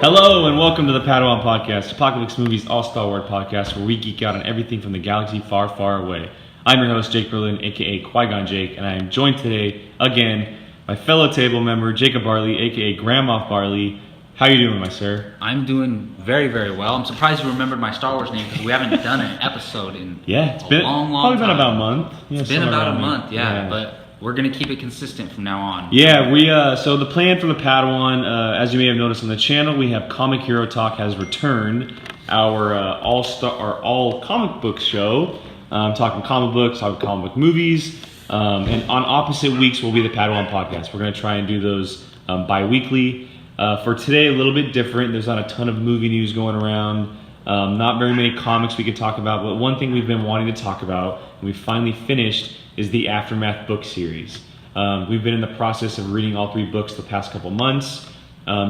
Hello and welcome to the Padawan Podcast, Apocalypse Movies All-Star Wars podcast, where we geek out on everything from the galaxy far, far away. I'm your host, Jake Berlin, aka Qui-Gon Jake, and I am joined today, again, by fellow table member, Jacob Bartley, aka Grandma Bartley. How you doing, my sir? I'm doing very, very well. I'm surprised you remembered my Star Wars name because we haven't done an episode in it's been long probably time. been about a month. It's been about a month, but we're going to keep it consistent from now on. Yeah, so the plan for the Padawan, as you may have noticed on the channel, we have Comic Hero Talk has returned, our all comic book show. Talking comic books, talking comic book movies, and on opposite weeks will be the Padawan Podcast. We're going to try and do those bi-weekly. For today, a little bit different. There's not a ton of movie news going around. Not very many comics we could talk about, but one thing we've been wanting to talk about, and we finally finished, is the Aftermath book series. We've been in the process of reading all 3 books the past couple months.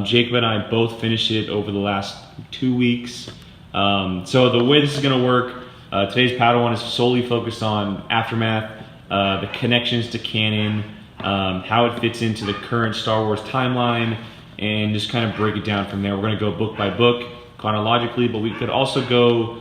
Jacob and I both finished it over the last 2 weeks. So the way this is going to work, today's Padawan is solely focused on Aftermath, the connections to Canon, how it fits into the current Star Wars timeline, and just kind of break it down from there. We're going to go book by book, chronologically, but we could also go,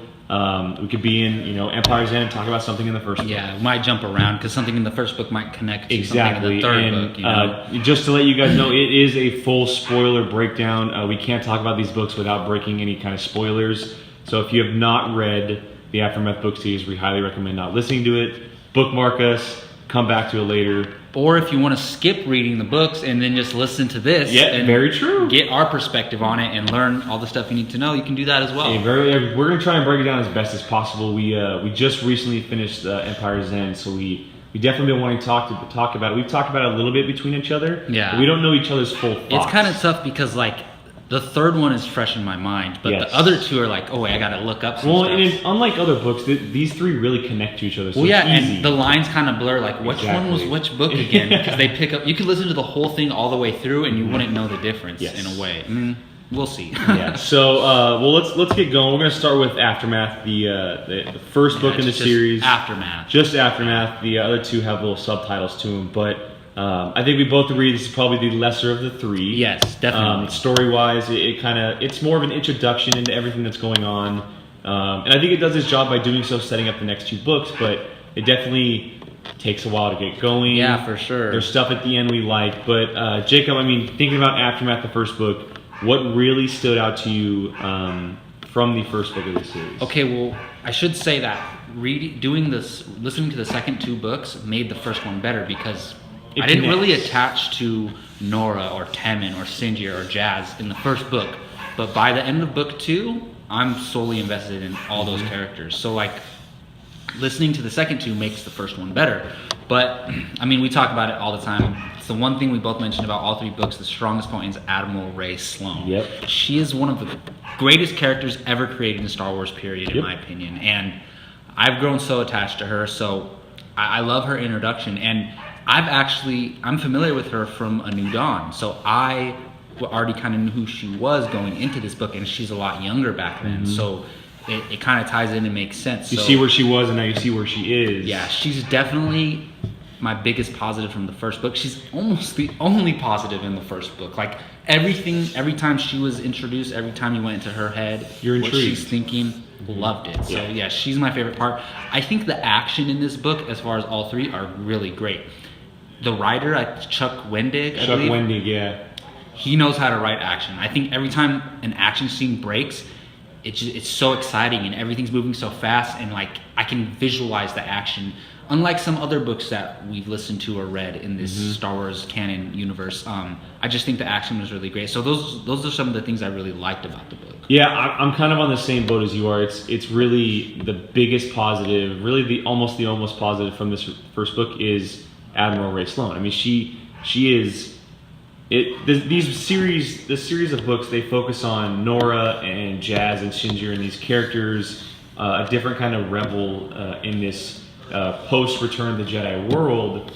we could be in, Empire's End and talk about something in the first book. Yeah, we might jump around because something in the first book might connect to something in the third book. Just to let you guys know, it is a full spoiler breakdown. We can't talk about these books without breaking any kind of spoilers. So if you have not read the Aftermath book series, we highly recommend not listening to it. Bookmark us, come back to it later. Or if you want to skip reading the books and then just listen to this, and very true. Get our perspective on it and learn all the stuff you need to know, you can do that as well. We're going to try and break it down as best as possible. We just recently finished Empire's End, so we definitely been wanting to talk about it. We've talked about it a little bit between each other. Yeah. But we don't know each other's full thoughts. It's kind of tough because the third one is fresh in my mind, but the other 2 are like, I got to look up some stuff. And unlike other books, these 3 really connect to each other. So it's easy. And the lines kind of blur, like which one was which book again? Because they pick up, you could listen to the whole thing all the way through and you wouldn't know the difference in a way. I mean, we'll see. So, let's get going. We're going to start with Aftermath, the first book in the series. Aftermath. Just Aftermath. The other 2 have little subtitles to them, but I think we both agree this is probably the lesser of the 3. Yes, definitely. Story-wise, it's more of an introduction into everything that's going on, and I think it does its job by doing so, setting up the next 2 books. But it definitely takes a while to get going. Yeah, for sure. There's stuff at the end we like, but Jacob, thinking about Aftermath, the first book, what really stood out to you from the first book of the series? Okay, well, I should say that listening to the second 2 books made the first one better because I didn't really attach to Nora or Temin or Sinjir or Jazz in the first book, but by the end of book 2, I'm solely invested in all those characters. So listening to the second 2 makes the first one better. But we talk about it all the time. It's the one thing we both mentioned about all 3 books. The strongest point is Admiral Rey Sloane. Yep. She is one of the greatest characters ever created in Star Wars, period, in my opinion. And I've grown so attached to her. So I love her introduction. And I'm familiar with her from A New Dawn, so I already kind of knew who she was going into this book, and she's a lot younger back then, so it kind of ties in and makes sense. You see where she was, and now you see where she is. Yeah, she's definitely my biggest positive from the first book. She's almost the only positive in the first book. Every time she was introduced, every time you went into her head, you're intrigued. What she's thinking, loved it. So yeah, she's my favorite part. I think the action in this book, as far as all 3, are really great. The writer, Chuck Wendig, I believe. Chuck Wendig, yeah. He knows how to write action. I think every time an action scene breaks, it's so exciting and everything's moving so fast, and I can visualize the action. Unlike some other books that we've listened to or read in this Star Wars canon universe, I just think the action was really great. So those are some of the things I really liked about the book. Yeah, I'm kind of on the same boat as you are. It's really the biggest positive, really the almost positive from this first book is Admiral Rey Sloane. She is it. This series of books, they focus on Nora and Jazz and Sinjir and these characters, a different kind of rebel in this post Return of the Jedi world.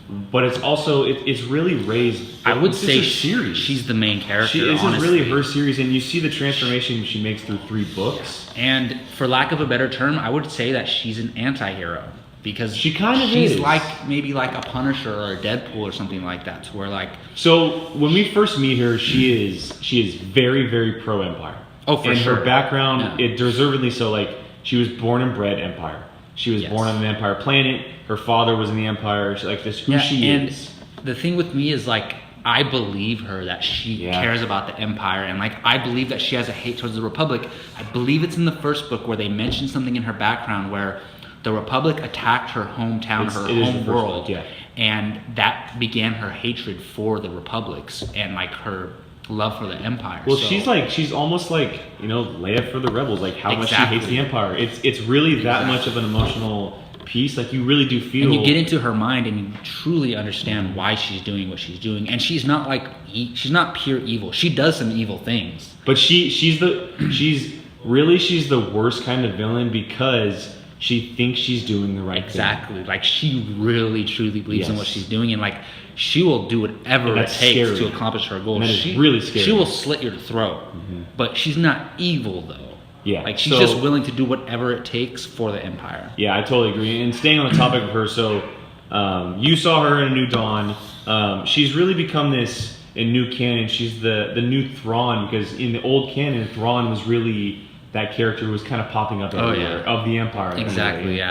But it's also it's really Rey's. I would say series. She's the main character. This is really her series, and you see the transformation she makes through 3 books. And for lack of a better term, I would say that she's an anti-hero. because she kind of she's is like maybe like a Punisher or a Deadpool or something like that, to where like. So when we first meet her, she is very, very pro Empire. Oh, for sure. And her background, it deservedly so. Like, she was born and bred Empire. She was born on the Empire planet. Her father was in the Empire. She's like, this who she is. And the thing with me is, like, I believe her that she cares about the Empire, and like I believe that she has a hate towards the Republic. I believe it's in the first book where they mention something in her background where the Republic attacked her hometown, her home world, and that began her hatred for the Republics and like her love for the Empire. Well, so, she's almost like, you know, Leia for the rebels, like how much she hates the Empire. It's really that much of an emotional piece. Like, you really do feel, and you get into her mind and you truly understand why she's doing what she's doing. And she's not like she's not pure evil. She does some evil things, but she's the worst kind of villain because she thinks she's doing the right thing. Like, she really truly believes in what she's doing, and like she will do whatever it takes to accomplish her goals. And that is really scary. She will slit your throat, but she's not evil though. Yeah, like she's just willing to do whatever it takes for the Empire. Yeah, I totally agree. And staying on the topic of her, so you saw her in A New Dawn. She's really become this in new canon. She's the new Thrawn, because in the old canon, Thrawn was really that character who was kind of popping up everywhere of the Empire. Exactly,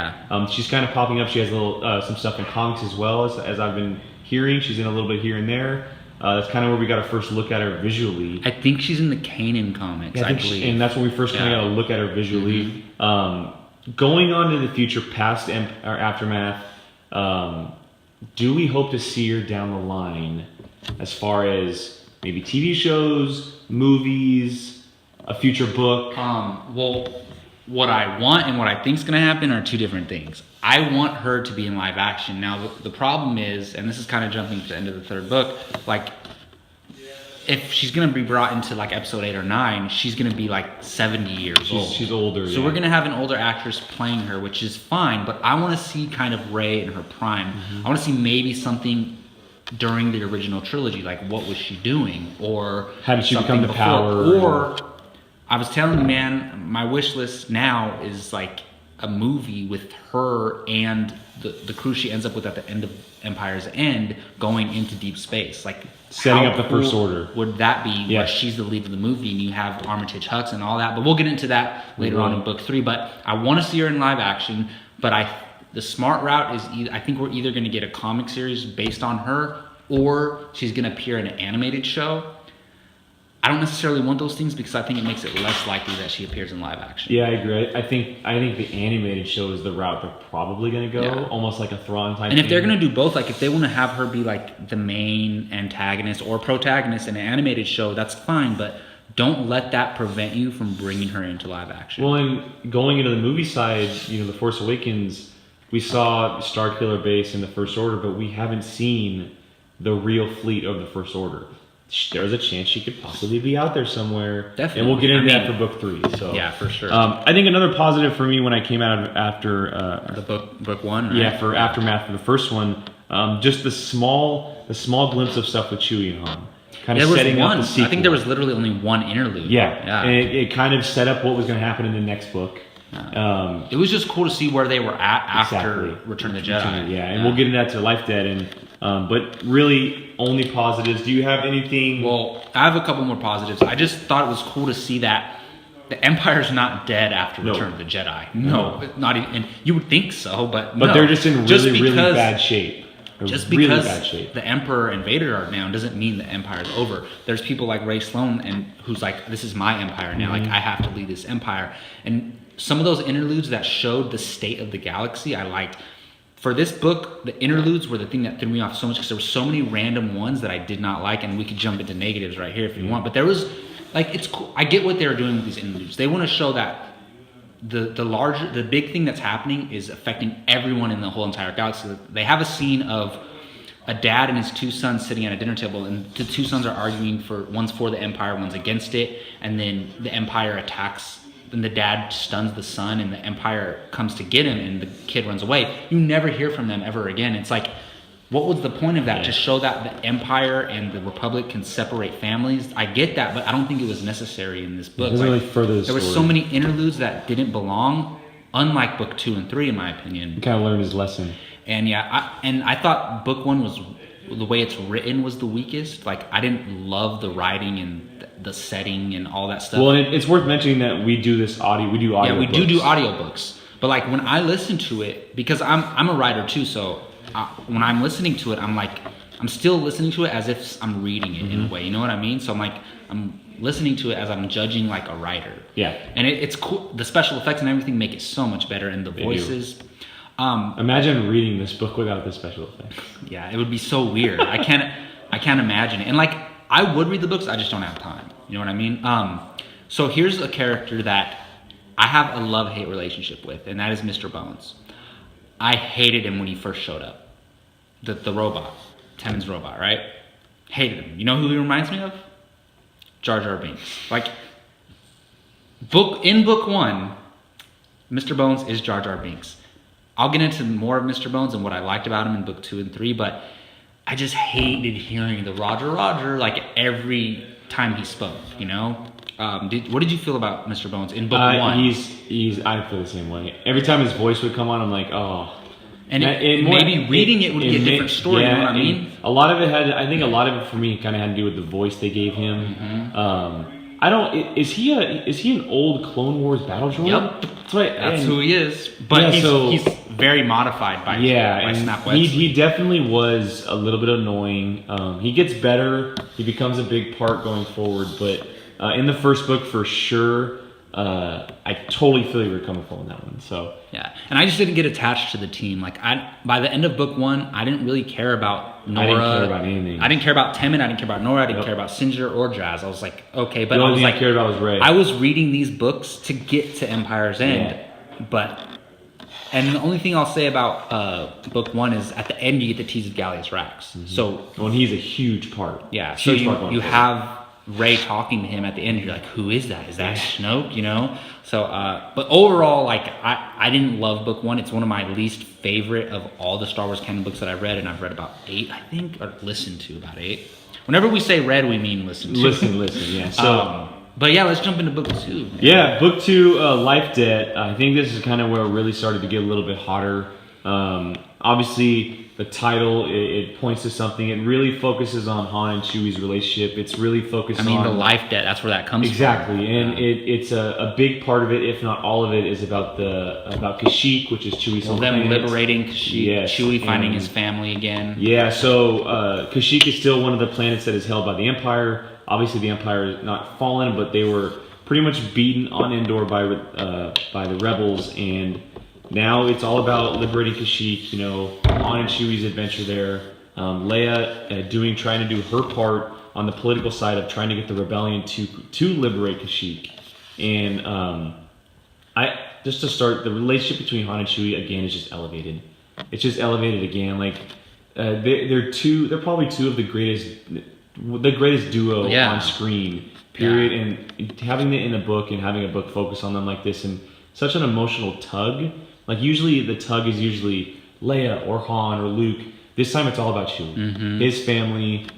She's kind of popping up. She has a little some stuff in comics as well, as I've been hearing. She's in a little bit here and there. That's kind of where we got to first look at her visually. I think she's in the Canon comics, I believe. And that's when we first kind of got to look at her visually. Going on to the future, past or Aftermath, do we hope to see her down the line as far as maybe TV shows, movies, a future book? Well, what I want and what I think is going to happen are two different things. I want her to be in live action. Now, the problem is, and this is kind of jumping to the end of the third book, like, if she's going to be brought into, like, episode 8 or 9, she's going to be, like, 70 years old. She's older, So we're going to have an older actress playing her, which is fine, but I want to see kind of Rey in her prime. I want to see maybe something during the original trilogy, like, what was she doing? Or how did she become the before. power? Or, I was telling you, man, my wish list now is, like, a movie with her and the crew she ends up with at the end of Empire's End going into deep space. Like, setting up the First Order. Would that be where she's the lead of the movie and you have Armitage Hux and all that? But we'll get into that later on in book 3. But I want to see her in live action. But the smart route is I think we're either going to get a comic series based on her, or she's going to appear in an animated show. I don't necessarily want those things because I think it makes it less likely that she appears in live action. Yeah, I agree. I think the animated show is the route they're probably going to go, almost like a Thrawn type. And if they're going to do both, like if they want to have her be like the main antagonist or protagonist in an animated show, that's fine. But don't let that prevent you from bringing her into live action. Well, and going into the movie side, The Force Awakens, we saw Starkiller Base in the First Order, but we haven't seen the real fleet of the First Order. There's a chance she could possibly be out there somewhere. Definitely. And we'll get into that for book 3. So yeah, for sure. I think another positive for me when I came out after the book 1, right? Yeah, for Aftermath for the first one, just the small glimpse of stuff with Chewie and Han. Kind of setting up the sequel. I think there was literally only one interlude. Yeah. And it kind of set up what was going to happen in the next book. It was just cool to see where they were at after Return of the Jedi. Yeah, and we'll get into that to Life Dead. But really, only positives. Do you have anything? Well, I have a couple more positives. I just thought it was cool to see that the Empire's not dead after Return of the Jedi. No, not even. And you would think so, but no. They're just in really bad shape. Just because the Emperor invaded our now doesn't mean the Empire's over. There's people like Ray Sloan who's like, this is my empire now. Like, I have to lead this empire. And some of those interludes that showed the state of the galaxy, I liked. For this book, the interludes were the thing that threw me off so much because there were so many random ones that I did not like, and we could jump into negatives right here if you want. But there was, like, it's cool. I get what they were doing with these interludes. They want to show that the big thing that's happening is affecting everyone in the whole entire galaxy. They have a scene of a dad and his 2 sons sitting at a dinner table, and the 2 sons are arguing one's for the Empire, one's against it, and then the Empire attacks. And the dad stuns the son, and the Empire comes to get him, and the kid runs away. You never hear from them ever again. It's like, what was the point of that? Yeah. To show that the Empire and the Republic can separate families? I get that, but I don't think it was necessary in this book. It doesn't really further the story. There were so many interludes that didn't belong, unlike book 2 and 3, in my opinion. He kind of learned his lesson. And I thought book 1 was, the way it's written was the weakest. Like, I didn't love the writing and the setting and all that stuff. Well, it's worth mentioning that we do audio. Yeah, we do audiobooks. But like when I listen to it, because I'm a writer too, so when I'm listening to it, I'm still listening to it as if I'm reading it in a way. You know what I mean? So I'm listening to it as I'm judging like a writer. Yeah. And it's cool. The special effects and everything make it so much better, and the voices. Imagine reading this book without the special effects. Yeah, it would be so weird. I can't imagine it. And like, I would read the books, I just don't have time. You know what I mean? So here's a character that I have a love-hate relationship with, and that is Mr. Bones. I hated him when he first showed up. The robot. Temin's robot, right? Hated him. You know who he reminds me of? Jar Jar Binks. Like, in book 1, Mr. Bones is Jar Jar Binks. I'll get into more of Mr. Bones and what I liked about him in book 2 and 3, but I just hated hearing the Roger like every time he spoke, you know? What did you feel about Mr. Bones in book 1? I feel the same way. Every time his voice would come on, I'm like, oh. And maybe reading it would be a different story, you know what I mean? A lot of it for me kind of had to do with the voice they gave him. Mm-hmm. Is he an old Clone Wars battle droid? Yep. That's who he is. But he's very modified by Snap Westley. He definitely was a little bit annoying. He gets better. He becomes a big part going forward, but in the first book, for sure, I totally feel you were coming from on that one. So yeah, and I just didn't get attached to the team. Like by the end of book 1, I didn't really care about Nora. I didn't care about anything. I didn't care about Temin. I didn't care about Nora. I didn't care about Sinjir or Jazz. I was like, okay, but the only thing I cared about was Rey. I was reading these books to get to Empire's End, and the only thing I'll say about book 1 is at the end you get the tease of Gallius Rax. Mm-hmm. So he's a huge part. Yeah, so you have Rey talking to him at the end. You're like, who is that? Is that Snoke? You know. So, but overall, like I didn't love book 1. It's one of my least favorite of all the Star Wars canon books that I've read, and I've read about 8, I think, or listened to about 8. Whenever we say read, we mean listen to. Listen. Yeah. So. But yeah, let's jump into book 2. Yeah, book 2, Life Debt. I think this is kind of where it really started to get a little bit hotter. Obviously, the title, it points to something. It really focuses on Han and Chewie's relationship. It's really focused on... the life debt, that's where that comes from. Exactly, and it's a big part of it, if not all of it, is about Kashyyyk, which is Chewie's home planet. Them liberating Kashyyyk, yes, Chewie finding his family again. Yeah, so Kashyyyk is still one of the planets that is held by the Empire. Obviously, the Empire is not fallen, but they were pretty much beaten on Endor by the rebels, and now it's all about liberating Kashyyyk. You know, Han and Chewie's adventure there. Leia trying to do her part on the political side of trying to get the rebellion to liberate Kashyyyk. And just to start, the relationship between Han and Chewie again is just elevated. It's just elevated again. Like they're probably two of the greatest duo on screen. Period. Yeah. And having it in a book and having a book focus on them like this and such an emotional tug. Like usually the tug is Leia or Han or Luke. This time it's all about Chewie, his family,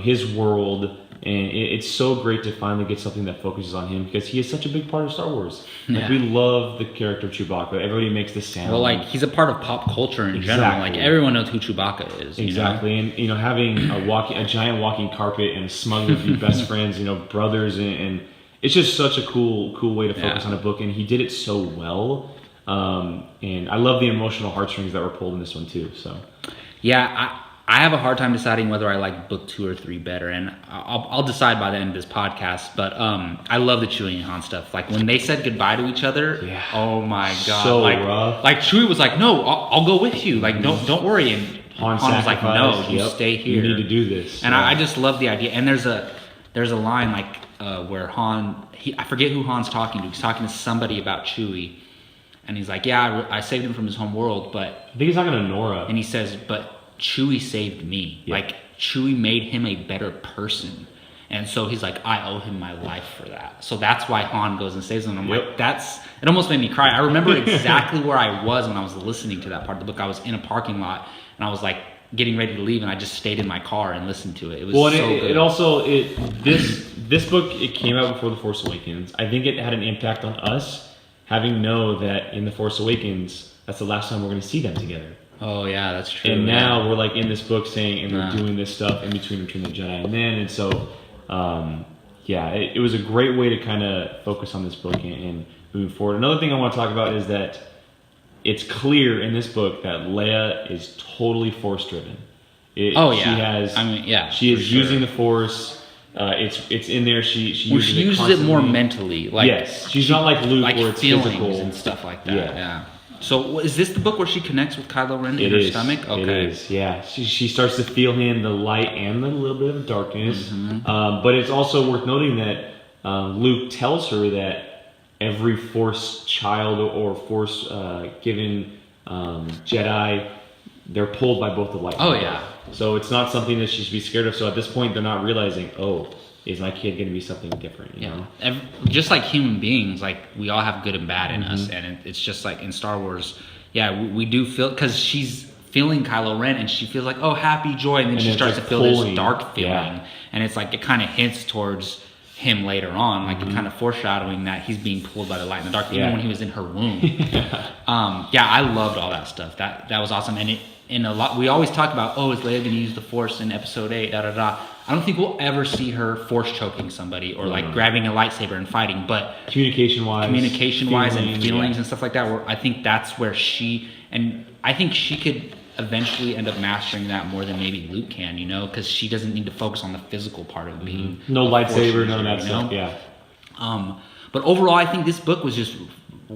his world, and it's so great to finally get something that focuses on him because he is such a big part of Star Wars. Like we love the character of Chewbacca. Everybody makes the sound. Well, like he's a part of pop culture in general. Like everyone knows who Chewbacca is. Exactly, you know? And having a giant walking carpet and a smuggler of your best friends, brothers, and it's just such a cool way to focus on a book, and he did it so well. And I love the emotional heartstrings that were pulled in this one too. So, yeah, I have a hard time deciding whether I like book 2 or 3 better, and I'll decide by the end of this podcast. But I love the Chewie and Han stuff. Like when they said goodbye to each other. Yeah. Oh my god. So rough. Like Chewie was like, "No, I'll go with you. Like don't worry." And Han was like, "No, you stay here. You need to do this." And I just love the idea. And there's a line like where Han, I forget who Han's talking to. He's talking to somebody about Chewie. And he's like, yeah, I saved him from his home world, but... I think he's talking to Nora. And he says, but Chewie saved me. Yeah. Like, Chewie made him a better person. And so he's like, I owe him my life for that. So that's why Han goes and saves him. And I'm like, it almost made me cry. I remember exactly where I was when I was listening to that part of the book. I was in a parking lot, and I was like, getting ready to leave, and I just stayed in my car and listened to it. It was good. This book, it came out before The Force Awakens. I think it had an impact on us having know that in The Force Awakens, that's the last time we're going to see them together. Oh yeah, that's true. And now we're like in this book saying, and they're doing this stuff in between Return of the Jedi and then, and so, it was a great way to kind of focus on this book and moving forward. Another thing I want to talk about is that it's clear in this book that Leia is totally Force-driven. She is using the Force. It's in there. She uses it more mentally. Like, yes, she's not like Luke, like where it's feelings physical and stuff like that. Yeah. So is this the book where she connects with Kylo Ren in her stomach? Okay. It is. Yeah. She starts to feel him, the light and the little bit of darkness. Mm-hmm. But it's also worth noting that Luke tells her that every Force child or Force given Jedi, they're pulled by both the light. Oh yeah. So it's not something that she should be scared of. So at this point, they're not realizing, is my kid going to be something different? You know? Just like human beings, like we all have good and bad in us, and it's just like in Star Wars. Yeah, we do feel, because she's feeling Kylo Ren, and she feels like happy, joy, and then she starts to feel this dark feeling, and it's like it kind of hints towards him later on, like it kind of foreshadowing that he's being pulled by the light and the dark, even when he was in her womb. I loved all that stuff. That was awesome, and in a lot, we always talk about, is Leia going to use the Force in Episode 8? I don't think we'll ever see her Force choking somebody or like grabbing a lightsaber and fighting, but communication wise and feelings and stuff like that. Where I think that's where I think she could eventually end up mastering that more than maybe Luke can, because she doesn't need to focus on the physical part of being no lightsaber, none of that stuff. Yeah. But overall, I think this book was just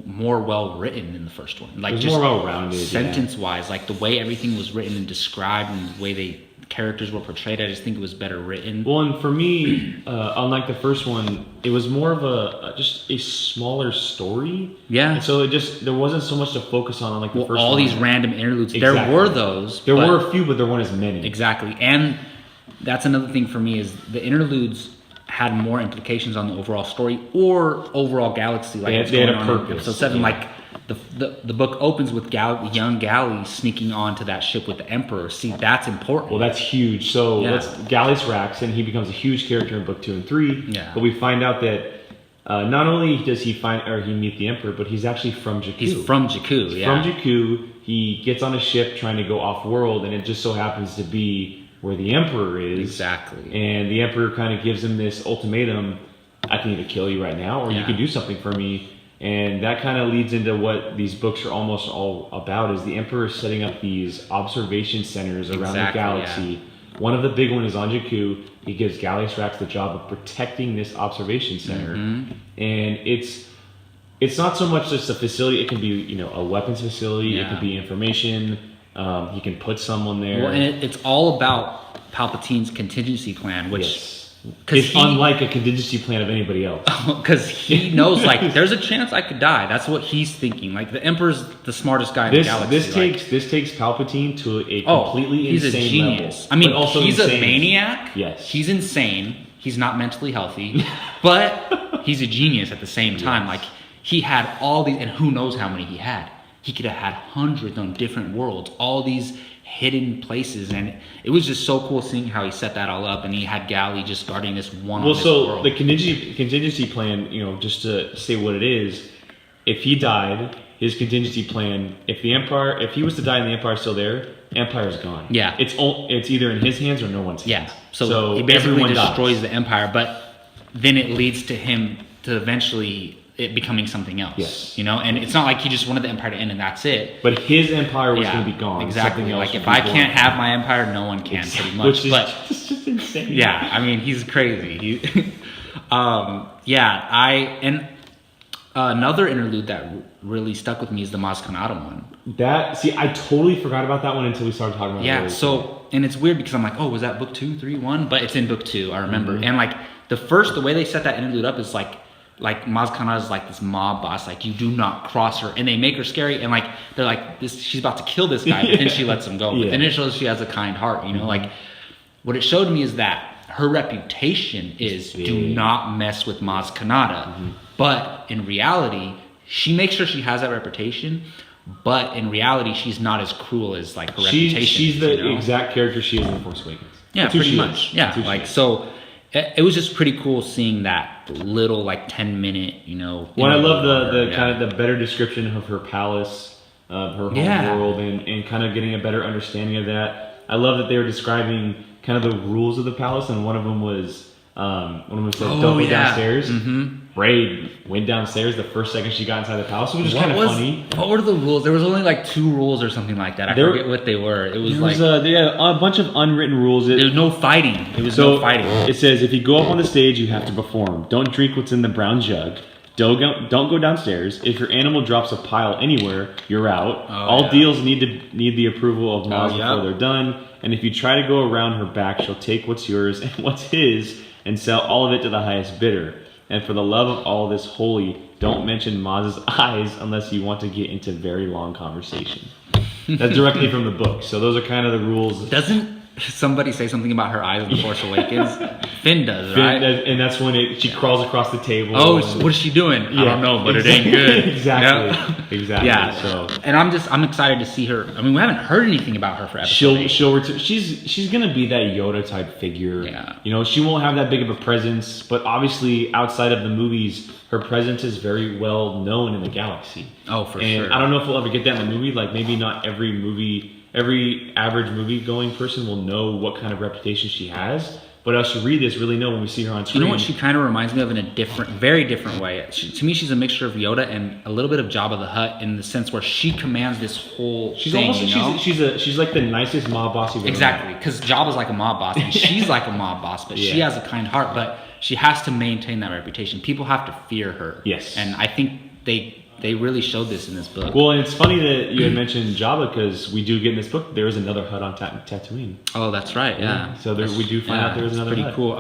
more well written than the first one. Like, just more well rounded, sentence wise, like the way everything was written and described, and the way the characters were portrayed. I just think it was better written. Well, and for me, unlike the first one, it was more of just a smaller story. Yeah. And so there wasn't so much to focus on like the first one. All these random interludes. Exactly. There were those. There were a few, but there weren't as many. Exactly. And that's another thing for me, is the interludes had more implications on the overall story or overall galaxy. Like they had a purpose. Episode 7, like the book opens with young Gally sneaking onto that ship with the Emperor. See, that's important. Well, that's huge. So Gally Rax, and he becomes a huge character in book 2 and 3. Yeah. But we find out that not only does he meet the Emperor, but he's actually from Jakku. He's from Jakku. From Jakku. He gets on a ship trying to go off world, and it just so happens to be where the Emperor is. Exactly. And the Emperor kind of gives him this ultimatum: I can either kill you right now, or you can do something for me. And that kind of leads into what these books are almost all about, is the Emperor setting up these observation centers around the galaxy. Yeah. One of the big ones is on Jakku. He gives Gallius Rax the job of protecting this observation center. Mm-hmm. And it's not so much just a facility. It can be, a weapons facility. It could be information. He can put someone there. Well, and it's all about Palpatine's contingency plan, which it's unlike a contingency plan of anybody else. Because he knows, like, there's a chance I could die. That's what he's thinking. Like, the Emperor's the smartest guy in the galaxy. This takes Palpatine to a completely he's insane a genius. level. I mean, also he's insane. A maniac. Yes. He's insane. He's not mentally healthy. But he's a genius at the same time. Like, he had all these, and who knows how many he had. He could have had hundreds on different worlds, all these hidden places, and it was just so cool seeing how he set that all up, and he had Gally just guarding this one. Well, so the contingency plan, just to say what it is, if he died, his contingency plan, if he was to die and the Empire's still there, Empire's gone. Yeah, it's either in his hands or no one's hands. Yeah, so he basically destroys the Empire, but then it leads to him to eventually it becoming something else. Yes. And it's not like he just wanted the Empire to end and that's it. But his Empire was going to be gone. Exactly. Like, if I can't have my Empire, no one can, pretty much. Which is just insane. Yeah, I mean, he's crazy. Another interlude that really stuck with me is the Maz Kanata one. I totally forgot about that one until we started talking about it. Yeah, so, and it's weird because I'm like, was that book 2, 3, 1? But it's in book 2, I remember. Mm-hmm. And like, the way they set that interlude up is like Maz Kanata is like this mob boss, like, you do not cross her, and they make her scary, and like they're like, she's about to kill this guy, but then she lets him go. But then it shows she has a kind heart, like what it showed me is that her reputation is do not mess with Maz Kanata. Mm-hmm. But in reality, she makes sure she has that reputation, but in reality she's not as cruel as like her reputation. She's the exact character she is in The Force Awakens. Yeah, pretty much. Yeah, like so. it was just pretty cool seeing that little like 10-minute, you know. Well, I love the kind of the better description of her palace, of her home world, and kind of getting a better understanding of that. I love that they were describing kind of the rules of the palace, and one of them said, "Don't go downstairs." Mm-hmm. Ray went downstairs the first second she got inside the palace, which was kind of funny. What were the rules? There was only like 2 rules or something like that. I forget what they were. It was like a bunch of unwritten rules. There was no fighting. No fighting. It says if you go up on the stage, you have to perform. Don't drink what's in the brown jug. Don't go downstairs. If your animal drops a pile anywhere, you're out. All deals need the approval of Maz before they're done. And if you try to go around her back, she'll take what's yours and what's his and sell all of it to the highest bidder. And for the love of all this holy, don't mention Maz's eyes unless you want to get into very long conversation. That's directly from the book. So those are kind of the rules. Doesn't somebody say something about her eyes in The Force Awakens? Finn does, right? And that's when she crawls across the table. Oh, what is she doing? I don't know, but it ain't good. Exactly. Exactly. Yeah. So, and I'm excited to see her. I mean, we haven't heard anything about her for episode 8. She'll return. She's gonna be that Yoda type figure. Yeah. You know, she won't have that big of a presence, but obviously outside of the movies, her presence is very well known in the galaxy. Oh, for and sure. I don't know if we'll ever get that in the movie. Like maybe not every average movie-going person will know what kind of reputation she has. But us who read this really know when we see her on screen. You know what she kind of reminds me of in a very different way? To me, she's a mixture of Yoda and a little bit of Jabba the Hutt in the sense where she commands this whole thing, you know? She's like the nicest mob boss you've ever met. Exactly, because Jabba's like a mob boss and she's like a mob boss, but she has a kind heart, but she has to maintain that reputation. People have to fear her. Yes. And I think they really showed this in this book. Well, and it's funny that you had mentioned Jabba because we do get in this book there is another hut on Tatooine. Oh, that's right. Yeah. So we do find out there is another pretty hut. Cool.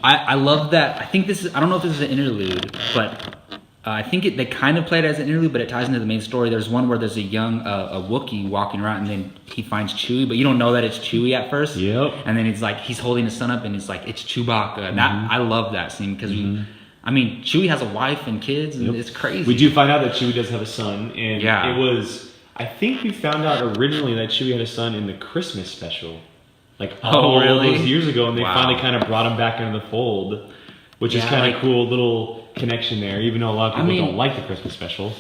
I love that. I think this is. I don't know if this is an interlude, but I think they kind of play it as an interlude, but it ties into the main story. There's one where there's a young a Wookiee walking around, and then he finds Chewie, but you don't know that it's Chewie at first. Yep. And then he's holding his son up, and it's like it's Chewbacca. And that I love that scene because Chewie has a wife and kids, and it's crazy. We do find out that Chewie does have a son, and Yeah. it was. I think we found out originally that Chewie had a son in the Christmas special, like all those years ago, and they finally kind of brought him back into the fold, which is kind of cool little connection there. Even though a lot of people don't like the Christmas special.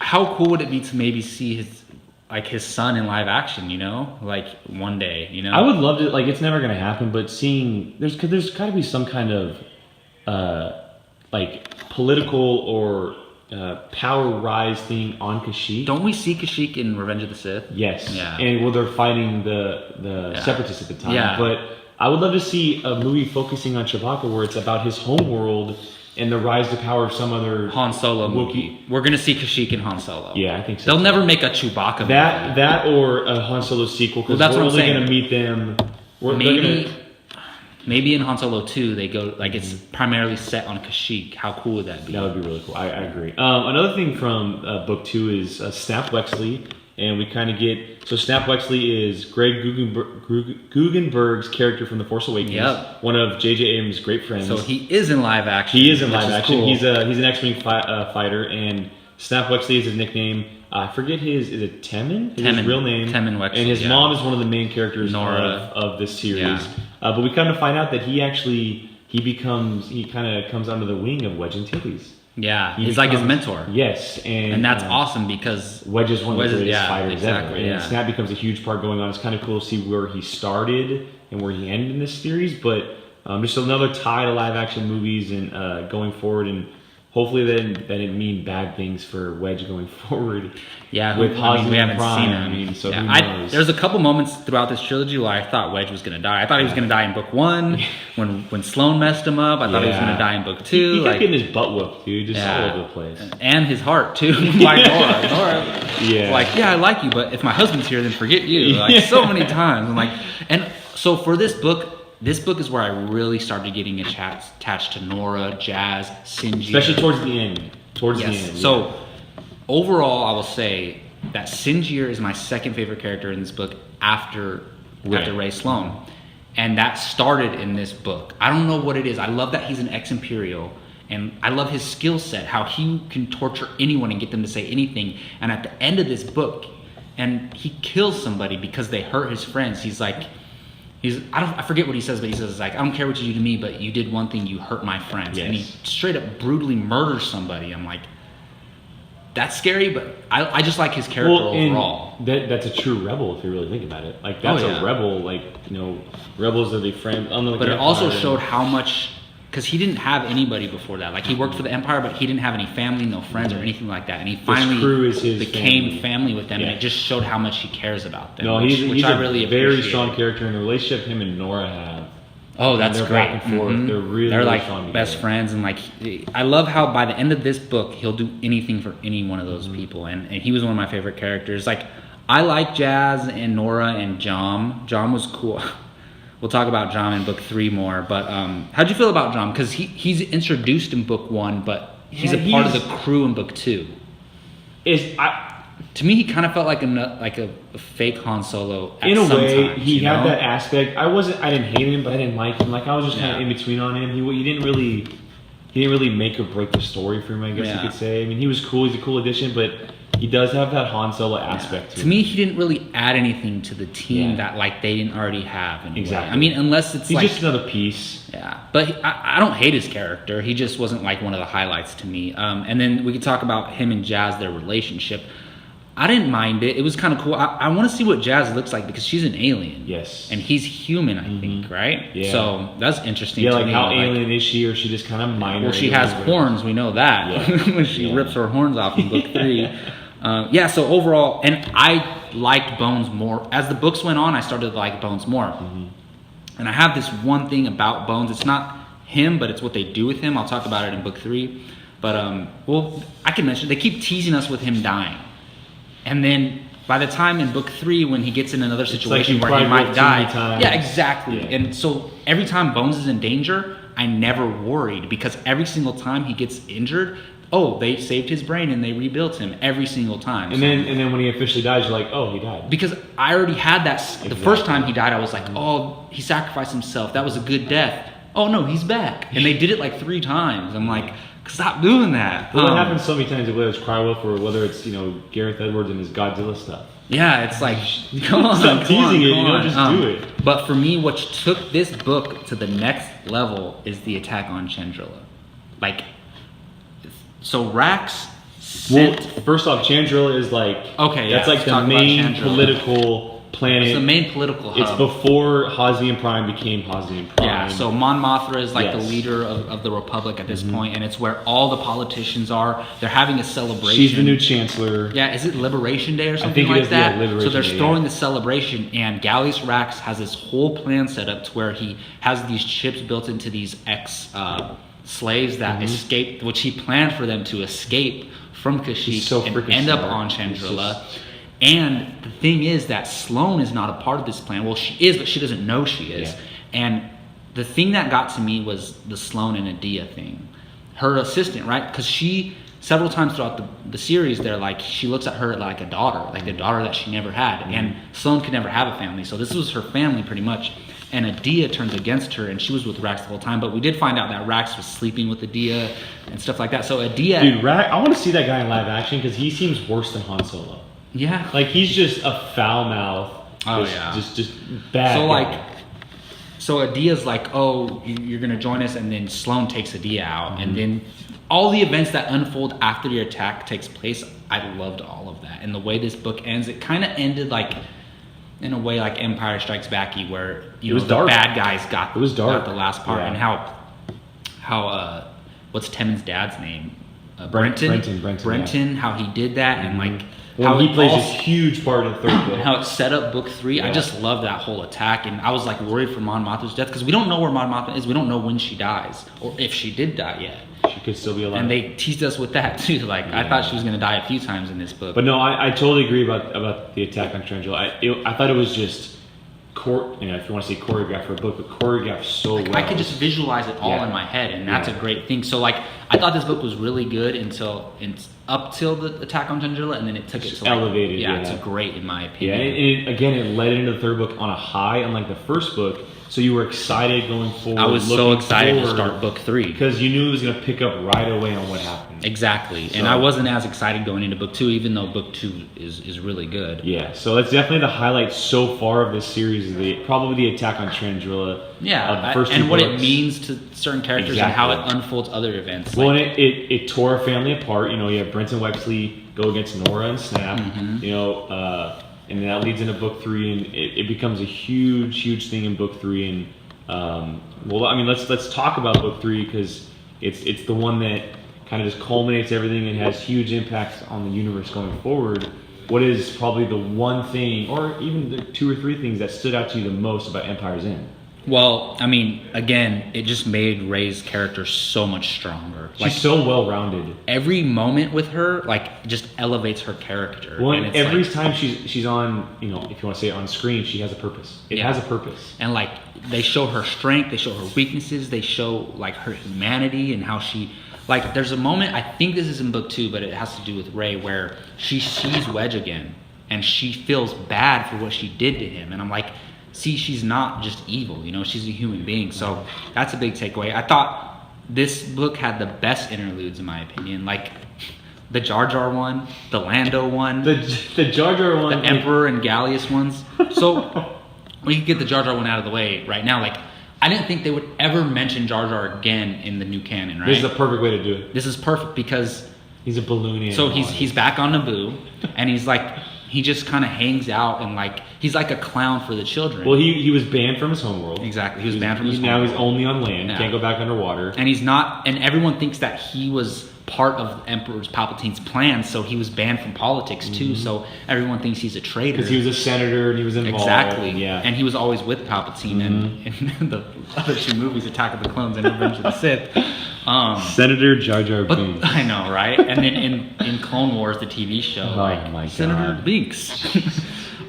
How cool would it be to maybe see his son in live action? You know, like one day. You know, I would love to. Like, it's never gonna happen, but seeing there's got to be some kind of like political or power rise thing on Kashyyyk. Don't we see Kashyyyk in Revenge of the Sith? Yes. Yeah. And they're fighting the separatists at the time. Yeah. But I would love to see a movie focusing on Chewbacca where it's about his home world and the rise to power of some other Han Solo Wookiee. movie. We're gonna see Kashyyyk in Han Solo. Yeah, I think so. They'll never make a Chewbacca movie. That or a Han Solo sequel because that's we're what I'm only saying. gonna meet them. Maybe in Han Solo 2 they go like it's primarily set on Kashyyyk. How cool would that be? That would be really cool. I agree. Another thing from book 2 is Snap Wexley, and we kind of get Snap Wexley is Greg Guggenberg's character from The Force Awakens, one of J.J. Abrams' great friends. So he is in live action. He is in live action. Cool. He's an X-wing fighter, and Snap Wexley is his nickname. I forget is it Temin? His real name. Temin Wexley. And his mom is one of the main characters Nora. of this series. Yeah. But we kind of find out that he kind of comes under the wing of Wedge Antilles. Yeah, he's like his mentor. Yes, and that's awesome because Wedge is one of the greatest fighters exactly, ever. And Snap becomes a huge part going on. It's kind of cool to see where he started and where he ended in this series, but just another tie to live action movies and going forward, and hopefully then that didn't mean bad things for Wedge going forward. Yeah, with we Prime. haven't seen him. So who knows? There's a couple moments throughout this trilogy where I thought Wedge was going to die. I thought he was going to die in book 1 when Sloane messed him up. I thought he was going to die in book 2. He kept getting his butt whooped, dude, just all over the place. And his heart too, by Nora. Yeah, like I like you, but if my husband's here, then forget you. Like so many times. I'm like, and so for this book is where I really started getting attached to Nora, Jazz, Sinjir. Especially towards the end. So overall, I will say that Sinjir is my second favorite character in this book after Ray Sloane. And that started in this book. I don't know what it is. I love that he's an ex-Imperial. And I love his skill set, how he can torture anyone and get them to say anything. And at the end of this book, and he kills somebody because they hurt his friends. He's like, I forget what he says, but he says like, I don't care what you do to me, but you did one thing, you hurt my friends. Yes. And he straight up brutally murders somebody. I'm like, that's scary, but I just like his character overall. That's a true rebel if you really think about it. Like that's a rebel. Like rebels are the friend. But it also showed how much, because he didn't have anybody before that. Like he worked for the Empire, but he didn't have any family, no friends or anything like that. And he finally became family with them, and it just showed how much he cares about them. No, which I really a very strong character, and the relationship him and Nora have. Oh, that's great. Back and forth. They're really like strong best together. friends, and like I love how by the end of this book he'll do anything for any one of those people, and he was one of my favorite characters. Like I like Jazz and Nora and Jom. Jom was cool. We'll talk about Jom in book 3 more, but how'd you feel about Jom? Because he's introduced in book 1, but he's a part of the crew in book 2. To me, he kind of felt like a fake Han Solo. In a way, he had that aspect. I didn't hate him, but I didn't like him. Like I was just kind of in between on him. He didn't really make or break the story for him. I guess you could say. I mean, he was cool. He's a cool addition, but he does have that Han Solo aspect to him. To me, he didn't really add anything to the team that like they didn't already have. Exactly. I mean, unless he's just another piece. Yeah, but I don't hate his character. He just wasn't like one of the highlights to me. And then we could talk about him and Jazz, their relationship. I didn't mind it. It was kind of cool. I want to see what Jazz looks like because she's an alien. Yes. And he's human, I think, right? Yeah. So that's interesting to me. Like how alien is she, or she just kind of minor? Well, she has horns. We know that. Yeah. When she rips her horns off in book 3. So overall, and I liked Bones more. As the books went on, I started to like Bones more. And I have this one thing about Bones. It's not him, but it's what they do with him. I'll talk about it in book 3. But, I can mention, they keep teasing us with him dying. And then by the time in book 3, when he gets in another situation where he might die. Yeah, exactly. Yeah. And so every time Bones is in danger, I never worried because every single time he gets injured, they saved his brain and they rebuilt him every single time. And then when he officially dies, you're like, he died. Because I already had that. The first time he died, I was like, he sacrificed himself. That was a good death. Oh no, he's back. And they did it like 3 times. I'm like, stop doing that. Well, it happens so many times, whether it's Crywolf or whether it's Gareth Edwards and his Godzilla stuff. Yeah, it's like, come on, stop teasing it. Just do it. But for me, what took this book to the next level is the attack on Chandrila. Like, so Rax sent. Well, first off, Chandrila is like that's like the main political planet. It's the main political hub. It's before Hazian Prime became Hazian Prime. Yeah, so Mon Mothma is like the leader of the Republic at this point, and it's where all the politicians are. They're having a celebration. She's the new chancellor. Yeah, is it Liberation Day or something like that? Liberation so they're Day, throwing the celebration, and Gallius Rax has this whole plan set up to where he has these chips built into these slaves that escaped, which he planned for them to escape from Kashyyyk and end up on Chandrila. And the thing is that Sloane is not a part of this plan. Well, she is, but she doesn't know she is. Yeah. And the thing that got to me was the Sloane and Adia thing. Her assistant, right? Because she, several times throughout the series, they're like, she looks at her like a daughter, like the daughter that she never had. And Sloane could never have a family. So this was her family pretty much. And Adia turns against her, and she was with Rax the whole time. But we did find out that Rax was sleeping with Adia and stuff like that. So Adia... Dude, Rax, I want to see that guy in live action because he seems worse than Han Solo. Yeah. Like, he's just a foul mouth. Just bad. So, so Adia's like, you're going to join us, and then Sloane takes Adia out. And then all the events that unfold after the attack takes place, I loved all of that. And the way this book ends, it kind of ended like... in a way like Empire Strikes Back, where the bad guys got the last part, and how what's Temin's dad's name? Brenton, how he did that, and like how he plays this huge part in the 3rd book. How it set up book 3. I just love that whole attack, and I was like worried for Mon Mothma's death because we don't know where Mon Mothma is. We don't know when she dies or if she did die yet. She could still be alive. And they teased us with that too. Like I thought she was going to die a few times in this book. But no, I totally agree about the attack on Chandrila. I thought it was just if you want to say choreographed for a book, but choreographed so well. I could just visualize it all in my head, and that's a great thing. So like I thought this book was really good up till the Attack on Tundra, and then it took it to like, elevated. Yeah, it's great in my Yeah, opinion. and it led into the third book on a high, unlike the first book. So you were excited going forward. I was so excited to start book 3 because you knew it was going to pick up right away on what happened. Exactly, and I wasn't as excited going into book 2, even though book 2 is really good. Yeah, so that's definitely the highlight so far of this series. Probably the Attack on Trandrilla. Yeah, of the first two and what books. It means to certain characters and how it unfolds other events. Well, and it tore a family apart. You know, you have Brenton Wexley go against Nora and Snap. You know, and that leads into book 3, and it becomes a huge thing in book 3. And well, I mean, let's talk about book 3 because it's the one that kind of just culminates everything and has huge impacts on the universe going forward. What is probably the one thing, or even the 2 or 3 things that stood out to you the most about Empire's End? Well, I mean, again, it just made Rey's character so much stronger. She's so well-rounded. Every moment with her, like, just elevates her character. Well, and every time she's on, you know, if you want to say it on screen, she has a purpose. It has a purpose. And like, they show her strength, they show her weaknesses, they show like her humanity and how she, like, there's a moment, I think this is in book 2, but it has to do with Rey, where she sees Wedge again and she feels bad for what she did to him. And I'm like, see, she's not just evil, you know, she's a human being. So that's a big takeaway. I thought this book had the best interludes in my opinion, like the Jar Jar one, the Lando one, the Jar Jar one, the Emperor and Gallius ones. So we could get the Jar Jar one out of the way right now. Like, I didn't think they would ever mention Jar Jar again in the new canon, right? This is the perfect way to do it. This is perfect because he's a balloon. So he's back on Naboo, and he's like, he just kind of hangs out and like, he's like a clown for the children. Well, he was banned from his homeworld. Exactly, he was banned from his now homeworld. He's only on land. Can't go back underwater. And he's not. And everyone thinks that he was part of Emperor Palpatine's plan, so he was banned from politics too. So everyone thinks he's a traitor because he was a senator and he was involved. Exactly. Yeah. And he was always with Palpatine, and in the other 2 movies, Attack of the Clones and Revenge of the Sith. Senator Jar Jar Binks. I know, right? And then in Clone Wars, the TV show, my Senator God. Binks.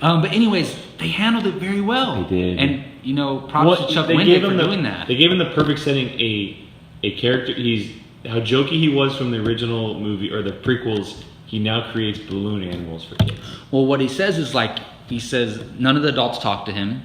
But anyways, they handled it very well. They did. And you know, props to Chuck Wendig for doing that. They gave him the perfect setting. A character. He's how jokey he was from the original movie or the prequels. He now creates balloon animals for kids. Well, what he says is like, he says none of the adults talk to him.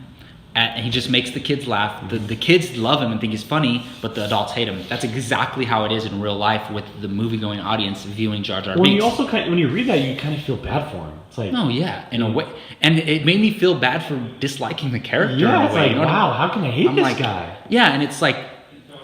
And he just makes the kids laugh. The kids love him and think he's funny, but the adults hate him. That's exactly how it is in real life with the movie-going audience viewing Jar Jar Binks. Well, you also when you read that, you kind of feel bad for him. It's like, no, yeah, in a way, and it made me feel bad for disliking the character. Yeah, in a it's way, like, you know wow, how can I hate this like, guy? Yeah, and it's like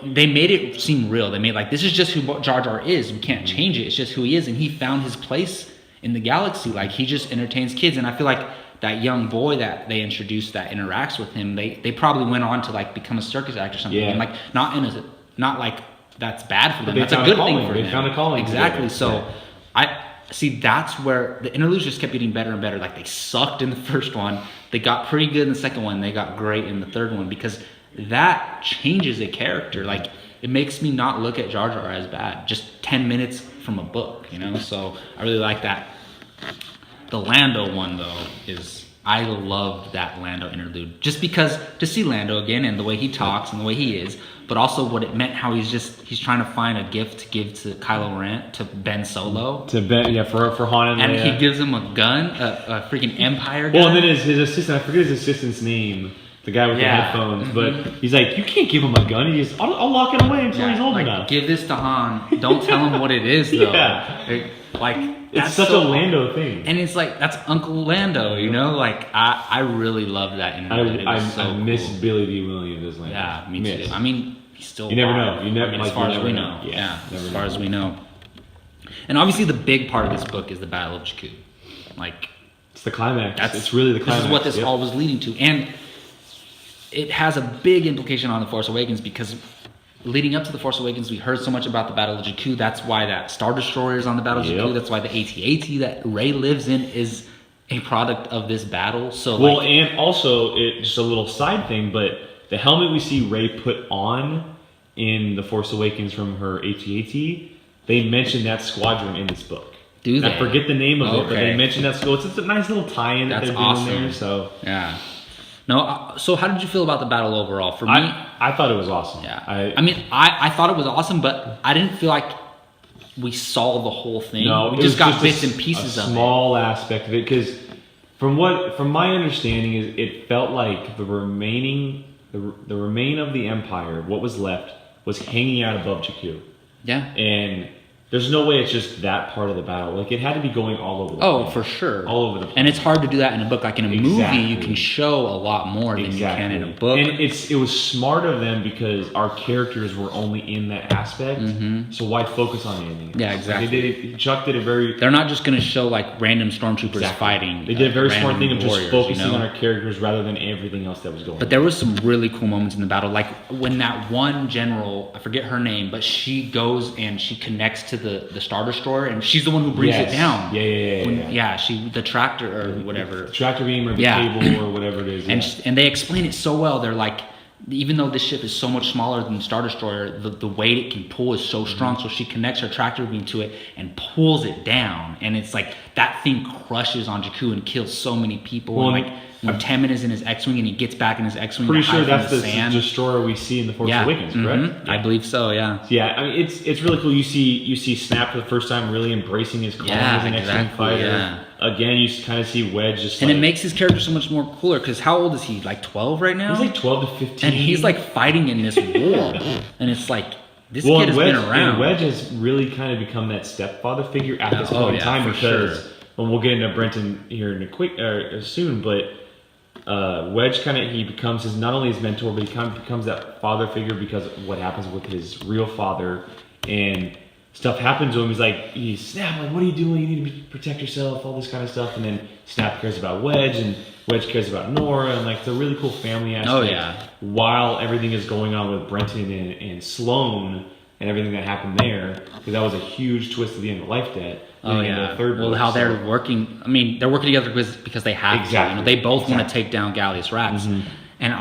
they made it seem real. They made like, this is just who Jar Jar is. We can't change it. It's just who he is, and he found his place in the galaxy. Like, he just entertains kids, and I feel like that young boy that they introduced that interacts with him, they probably went on to like become a circus act or something. Yeah. And like not like that's bad for them. They That's a found good a thing calling. for They them. found a calling Exactly. together. So Yeah. I see that's where the interludes just kept getting better and better. Like, they sucked in the first one. They got pretty good in the second one. They got great in the third one because that changes a character. Like, it makes me not look at Jar Jar as bad. Just 10 minutes from a book, you know? So I really like that. The Lando one, though, I loved that Lando interlude. Just because to see Lando again and the way he talks and the way he is, but also what it meant, how he's trying to find a gift to give to Kylo Ren, to Ben Solo. To Ben, yeah, for Han and Leia. And he gives him a gun, a freaking Empire gun. Well, and then his assistant, I forget his assistant's name, the guy with the headphones, but he's like, you can't give him a gun. He just, I'll lock it away until he's old like, enough. Give this to Han. Don't tell him what it is, though. Yeah. It's such a Lando thing. And it's like, that's Uncle Lando, you know? Like, I really loved that interlude. I miss Billy D. Williams as Lando. Yeah, me too. I mean, he's still You never alive. know. You never, I mean, as far as we know. Yeah, as far as we know. And obviously the big part of this book is the Battle of Jakku. Like, it's the climax. It's really the climax. This is what this all was leading to. And it has a big implication on The Force Awakens because leading up to The Force Awakens, we heard so much about the Battle of Jakku. That's why that Star Destroyer is on the Battle of Jakku. That's why the AT-AT that Rey lives in is a product of this battle. So, well, and also, just a little side thing, but the helmet we see Rey put on in The Force Awakens from her AT-AT, they mentioned that squadron in this book. Do they? I forget the name of it, but they mentioned that squadron. It's a nice little tie-in that they're doing there. So yeah. No, so how did you feel about the battle overall? For me, I thought it was awesome. Yeah. I thought it was awesome, but I didn't feel like we saw the whole thing. No, we just got bits and pieces of it. A small aspect of it, because from my understanding is it felt like the remain of the empire, what was left, was hanging out above Jakku. Yeah. And there's no way it's just that part of the battle. Like, it had to be going all over the place. Oh, for sure. All over the place. And it's hard to do that in a book. Like in a movie, you can show a lot more than you can in a book. And it was smart of them because our characters were only in that aspect. Mm-hmm. So why focus on anything? Yeah, exactly. Chuck did a very... They're not just going to show like random stormtroopers fighting. They did a very smart thing of just warriors, focusing on our characters rather than everything else that was going on. But there was some really cool moments in the battle. Like when that one general, I forget her name, but she goes and she connects to the Star Destroyer, and she's the one who brings it down. The tractor or whatever. The tractor beam or the cable or whatever it is. And they explain it so well. They're like, even though this ship is so much smaller than the Star Destroyer, the weight it can pull is so strong. Mm-hmm. So she connects her tractor beam to it and pulls it down. And it's like that thing crushes on Jakku and kills so many people. Well, and like when Temin is in his X-Wing and he gets back in his X-Wing. Pretty sure that's the destroyer we see in The Force Awakens, correct? Mm-hmm. Yeah. I believe so, yeah. Yeah, I mean, it's really cool. You see Snap for the first time really embracing his calling as an X-Wing fighter. Yeah. Again, you kind of see Wedge just and it makes his character so much more cooler, because how old is he? Like 12 right now? He's like 12 to 15. And he's like fighting in this war. And it's like, this kid has been around. And Wedge has really kind of become that stepfather figure at this point in time, because well, we'll get into Brenton here in soon, but Wedge he becomes not only his mentor, but he kind of becomes that father figure because of what happens with his real father, and stuff happens to him. He's Snap, like, what are you doing? You need to protect yourself, all this kind of stuff. And then Snap cares about Wedge, and Wedge cares about Nora, and like it's a really cool family aspect. Oh yeah. While everything is going on with Brenton and Sloane and everything that happened there, because that was a huge twist at the end of Life Debt. Oh yeah. How they're working. I mean, they're working together because they have to. You know, they both want to take down Gallius Rax, and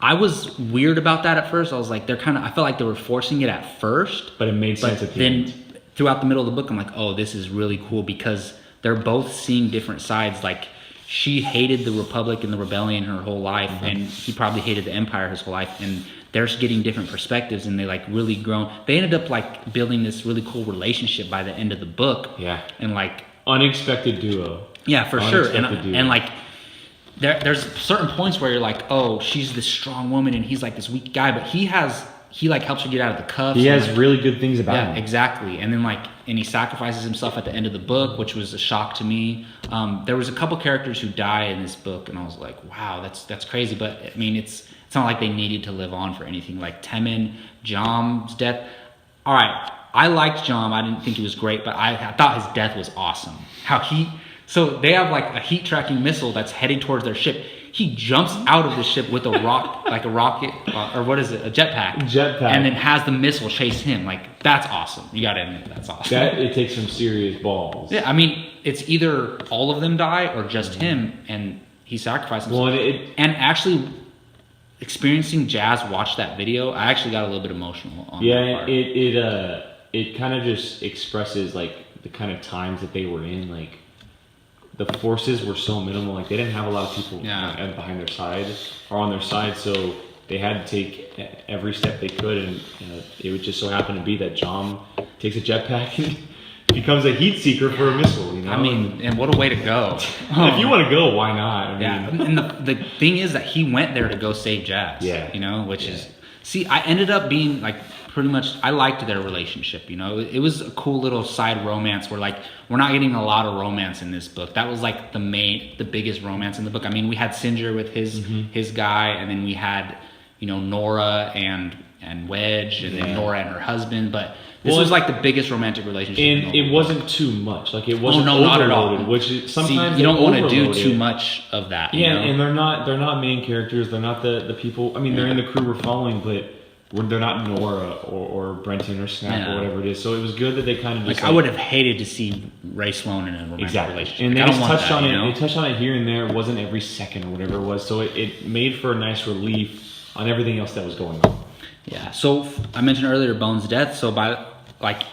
I was weird about that at first. I was like, I felt like they were forcing it at first, but it made sense at the end. Throughout the middle of the book, I'm like, oh, this is really cool, because they're both seeing different sides. Like, she hated the Republic and the Rebellion her whole life, and he probably hated the Empire his whole life, and they're getting different perspectives, and they like really grown. They ended up like building this really cool relationship by the end of the book. Yeah. And like unexpected duo. Yeah, for sure. And like there's certain points where you're like, oh, she's this strong woman and he's like this weak guy, but he like helps her get out of the cuffs. He has really good things about him. Yeah, exactly. And then and he sacrifices himself at the end of the book, which was a shock to me. There was a couple characters who die in this book, and I was like, wow, that's crazy. But I mean, it's not like they needed to live on for anything. Like Temin, Jom's death. All right, I liked Jom. I didn't think he was great, but I thought his death was awesome. So they have like a heat tracking missile that's heading towards their ship. He jumps out of the ship with a rocket, or what is it, a jetpack, and then has the missile chase him. Like, that's awesome. You gotta admit, that's awesome. It takes some serious balls. Yeah, I mean, it's either all of them die or just him, and he sacrifices himself. And actually, experiencing Jazz watch that video, I actually got a little bit emotional on that part. It kind of just expresses like the kind of times that they were in. Like, the forces were so minimal. Like, they didn't have a lot of people behind their side or on their side, so they had to take every step they could. And it would just so happen to be that Jom takes a jetpack and becomes a heat seeker for a missile. You know, I mean, and what a way to go! If you want to go, why not? I mean, and the thing is that he went there to go save Jazz. Yeah, you know, which is I ended up being like, pretty much, I liked their relationship. You know, it was a cool little side romance where like we're not getting a lot of romance in this book. That was like the biggest romance in the book. I mean, we had Singer with his guy, and then we had, you know, Nora and Wedge, and then Nora and her husband. But this was like the biggest romantic relationship. And it wasn't too much. Like, it wasn't overloaded, not at all. Which is, sometimes you don't want to do too much of that. Yeah, you know? and they're not main characters. They're not the people. I mean, they're in the crew we're following, but they're not Nora or Brenton or Snap or whatever it is. So it was good that they kind of just I would have hated to see Ray Sloane in a romantic relationship. And they just touched on it. They touched on it here and there. It wasn't every second or whatever it was. So it made for a nice relief on everything else that was going on. Yeah. So I mentioned earlier Bones' death. So by like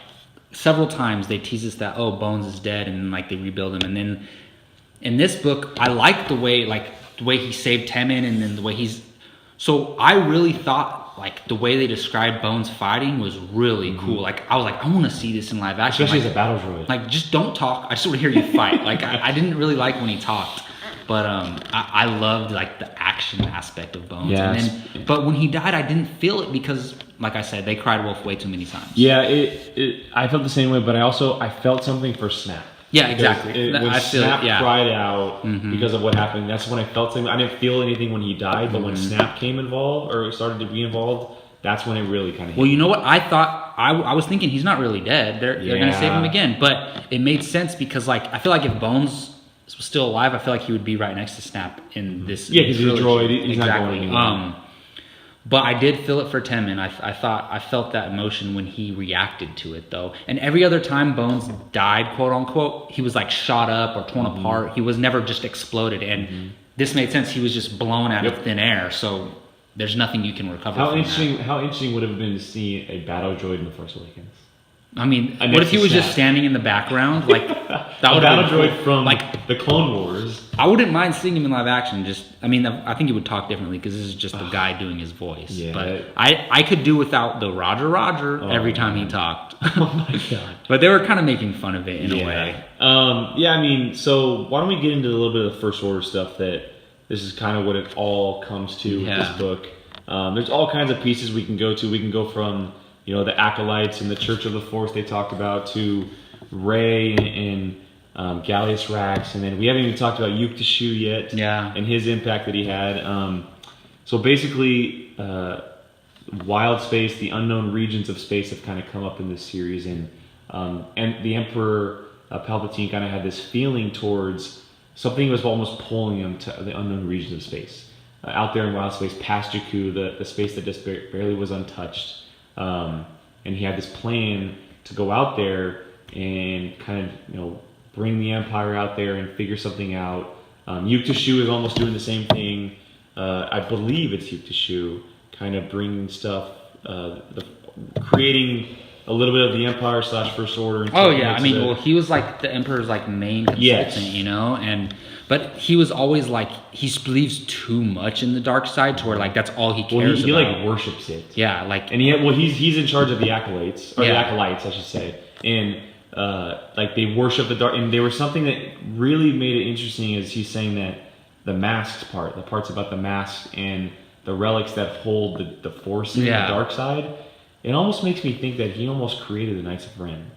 several times they tease us that, oh, Bones is dead, and like they rebuild him. And then in this book, I like the way, like, the way he saved Temin, and then the way he's. So I really thought like the way they described Bones fighting was really cool. Like I was like, I want to see this in live action, especially like, as a battle droid. Like just don't talk. I just want to hear you fight. Like I didn't really like when he talked, but I loved like the action aspect of Bones. Yeah, and then, but when he died, I didn't feel it because, like I said, they cried wolf way too many times. Yeah, I felt the same way, but I felt something for Snap. Yeah, exactly. When I feel Snap it, yeah. cried out because of what happened, that's when I felt something. I didn't feel anything when he died, but when Snap came involved or started to be involved, that's when it really kind of hit. Well, you know what? I thought I was thinking he's not really dead. They're gonna save him again, but it made sense because like I feel like if Bones was still alive, I feel like he would be right next to Snap in this. Yeah, because he's a droid. He's exactly. not going anywhere. But I did feel it for Temin. I felt that emotion when he reacted to it, though. And every other time Bones died, quote unquote, he was like shot up or torn apart. He was never just exploded. And this made sense. He was just blown out of thin air. So there's nothing you can recover from that. How interesting would it have been to see a battle droid in The Force Awakens? I mean, what if he was just standing in the background? Like that would battle have droid cool. from like the Clone Wars. I wouldn't mind seeing him in live action. I think he would talk differently because this is just the guy doing his voice. Yeah. But I could do without the Roger every time he talked. Oh my god! But they were kind of making fun of it in a way. Yeah, I mean, so why don't we get into a little bit of the First Order stuff? That this is kind of what it all comes to with this book. There's all kinds of pieces we can go to. We can go from the acolytes and the Church of the Force they talked about to Rey and Gallius Rax, and then we haven't even talked about Yukteshu yet. Yeah. And his impact that he had. So basically, wild space, the unknown regions of space have kind of come up in this series, and the Emperor Palpatine kind of had this feeling towards something was almost pulling him to the unknown regions of space, out there in wild space, past Jakku, the space that just barely was untouched. And he had this plan to go out there and kind of bring the Empire out there and figure something out. Yukteshu is almost doing the same thing. I believe it's Yukteshu kind of bringing stuff, creating a little bit of the Empire / First Order. Oh yeah, I mean, well, he was like the Emperor's like main consultant, but he was always like he believes too much in the dark side to where like that's all he cares he about. Like worships it. Yeah, like and he's in charge of the acolytes the acolytes, I should say, and like they worship the dark. And there was something that really made it interesting is he's saying that the masks the parts about the masks and the relics that hold the Force in the dark side. It almost makes me think that he almost created the Knights of Ren,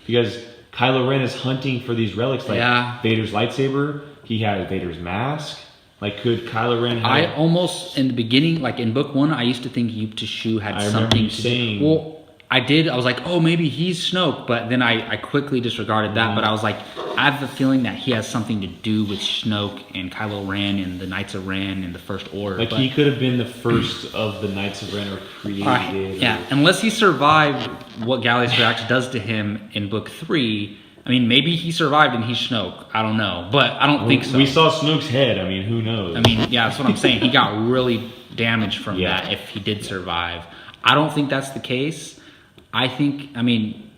because Kylo Ren is hunting for these relics like Vader's lightsaber. He had Vader's mask. Like, could Kylo Ren have... I almost, in the beginning, like in book 1, I used to think Yukteshu had something to do. Well, I did. I was like, oh, maybe he's Snoke. But then I quickly disregarded that. But I was like, I have the feeling that he has something to do with Snoke and Kylo Ren and the Knights of Ren and the First Order. Like, he could have been the first of the Knights of Ren or created. Unless he survived what Gallius Rax does to him in book 3... I mean, maybe he survived and he's Snoke. I don't know. But I don't think so. We saw Snoke's head. I mean, who knows? I mean, yeah, that's what I'm saying. He got really damaged from that if he did survive. I don't think that's the case.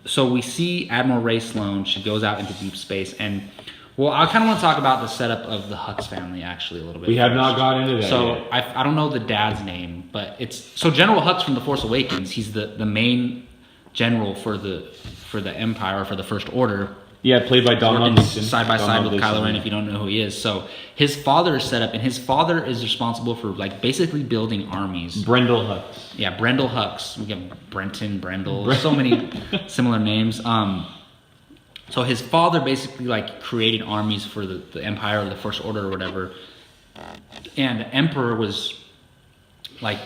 So we see Admiral Rey Sloane. She goes out into deep space. And, well, I kind of want to talk about the setup of the Hux family, actually, a little bit. We have not got into that yet. I don't know the dad's name, but it's... So General Hux from The Force Awakens, he's the main general for the Empire, for the First Order. Yeah, played by Donald Gleason. Side by side with Kylo Ren, if you don't know who he is. So his father is set up, and his father is responsible for like basically building armies. Brendel Hux. Yeah, Brendel Hux. We got Brenton, Brendel, so many similar names. So his father basically like created armies for the Empire or the First Order or whatever. And the Emperor was like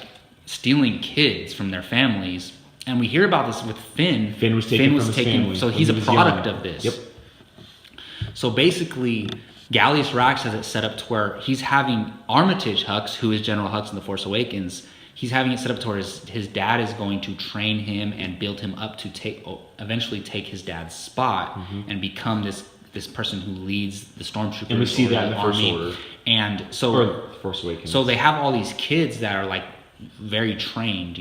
stealing kids from their families. And we hear about this with Finn. Finn was taken from his family. So he's a product of this. Yep. So basically, Gallius Rax has it set up to where he's having Armitage Hux, who is General Hux in The Force Awakens, he's having it set up to where his dad is going to train him and build him up to eventually take his dad's spot and become this person who leads the stormtroopers. And we see that in the First Order. And so, or Force Awakens. So they have all these kids that are like very trained,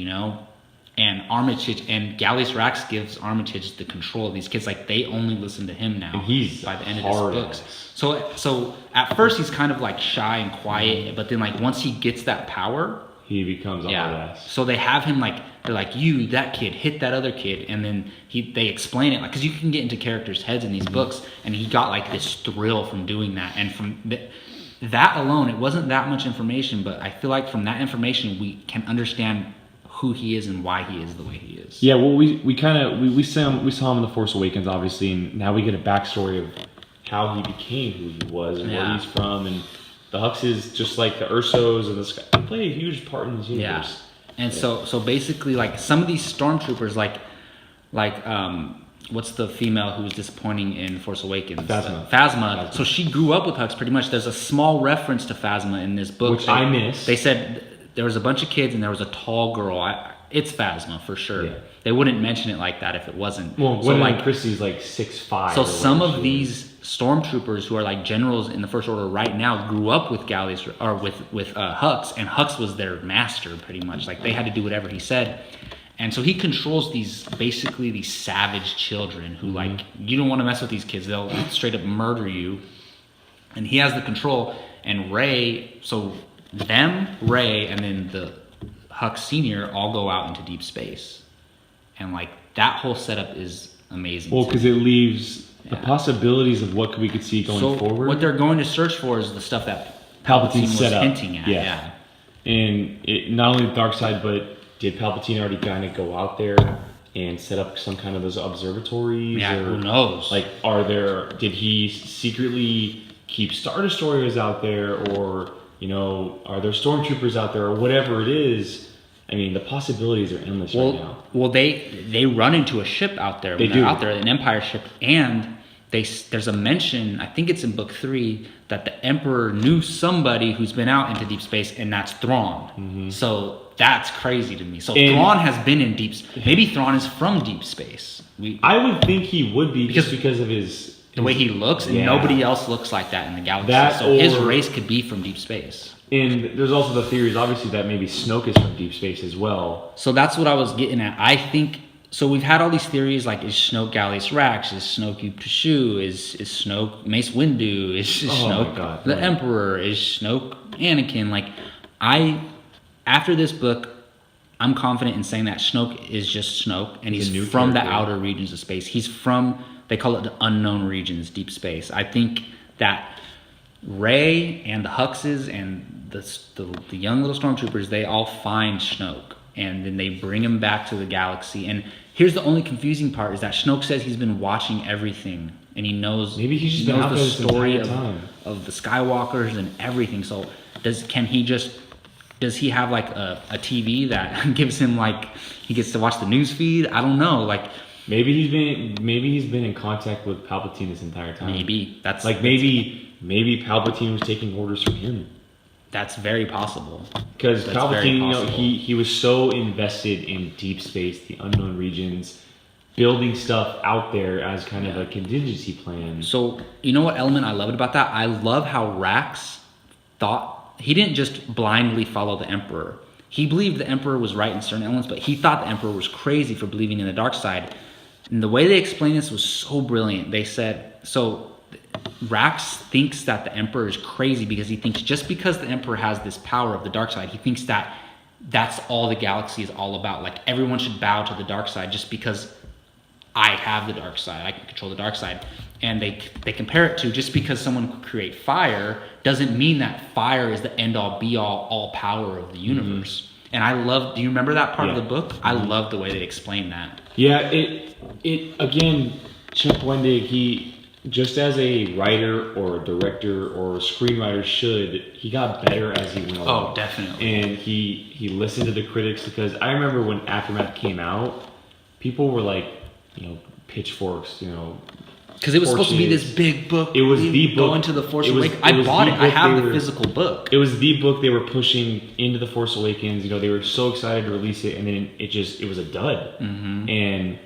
And Armitage and Gallius Rax gives Armitage the control of these kids. Like, they only listen to him now. And he's by the end of his books. So at first he's kind of like shy and quiet, but then like once he gets that power, he becomes a badass. So they have him like, they're like, you, that kid, hit that other kid, and then they explain it, like, because you can get into characters' heads in these books, and he got like this thrill from doing that, and from that alone, it wasn't that much information, but I feel like from that information we can understand who he is and why he is the way he is. Yeah, well, we saw him in The Force Awakens, obviously, and now we get a backstory of how he became who he was and where he's from, and the Huxes, just like the Ursos and this guy, they play a huge part in this universe. Yeah, and so basically, like some of these stormtroopers, like what's the female who was disappointing in Force Awakens? Phasma. So she grew up with Hux pretty much. There's a small reference to Phasma in this book, which I missed. They said there was a bunch of kids and there was a tall girl. It's Phasma for sure. Yeah. They wouldn't mention it like that if it wasn't. Well, so like Chrissy's like 6'5". So some of these stormtroopers who are like generals in the First Order right now grew up with Gallius or with Hux, and Hux was their master pretty much. Like they had to do whatever he said. And so he controls these savage children who like, you don't want to mess with these kids. They'll straight up murder you. And he has the control. And Rey, Rey, and then the Hux Senior all go out into deep space. And like that whole setup is amazing. Well, because it leaves the possibilities of what we could see going forward. What they're going to search for is the stuff that Palpatine was hinting at. Yeah. And it, not only the dark side, but did Palpatine already kind of go out there and set up some kind of those observatories? Yeah, who knows? Like, did he secretly keep Star Destroyers out there, or, you know, are there stormtroopers out there, or whatever it is? I mean, the possibilities are endless right now. Well, they run into a ship out there. They're out there, an Empire ship, and there's a mention, I think it's in book 3, that the Emperor knew somebody who's been out into deep space, and that's Thrawn. So that's crazy to me. So Thrawn has been in deep space. Maybe Thrawn is from deep space. I would think he would be because of the way he looks, and nobody else looks like that in the galaxy. So his race could be from deep space. And there's also the theories, obviously, that maybe Snoke is from deep space as well. So that's what I was getting at. I think, so we've had all these theories, like, is Snoke Gallius Rax? Is Snoke Yu Peshu? Is Snoke Mace Windu? Is Snoke the Emperor? Is Snoke Anakin? Like, after this book, I'm confident in saying that Snoke is just Snoke, and he's from the outer regions of space. He's from, they call it the unknown regions, deep space. I think that Rey and the Huxes and the young little stormtroopers, they all find Snoke, and then they bring him back to the galaxy. And here's the only confusing part, is that Snoke says he's been watching everything, and he knows, maybe he's just knows the story of the Skywalkers and everything. So does he have like a TV that gives him, like, he gets to watch the news feed? I don't know. Like, maybe he's been in contact with Palpatine this entire time. Maybe maybe Palpatine was taking orders from him. That's very possible. Because Palpatine, you know, he was so invested in deep space, the unknown regions, building stuff out there as kind of a contingency plan. So, you know what element I loved about that? I love how Rax thought, he didn't just blindly follow the Emperor. He believed the Emperor was right in certain elements, but he thought the Emperor was crazy for believing in the dark side. And the way they explained this was so brilliant. They said, Rax thinks that the Emperor is crazy because he thinks just because the Emperor has this power of the dark side, he thinks that that's all the galaxy is all about. Like, everyone should bow to the dark side just because I have the dark side. I can control the dark side. And they compare it to, just because someone could create fire doesn't mean that fire is the end-all, be-all, all power of the universe. And do you remember that part of the book? I love the way they explain that. Yeah, it again, Chuck Wendig, he, just as a writer or a director or a screenwriter he got better as he went along. Oh, definitely. And he listened to the critics, because I remember when Aftermath came out, people were like, you know, pitchforks, you know, because it was supposed to be this big book. It was the book. Go into the Force Awakens. I bought it. I have the physical book. It was the book they were pushing into the Force Awakens. You know, they were so excited to release it, and then it was a dud. And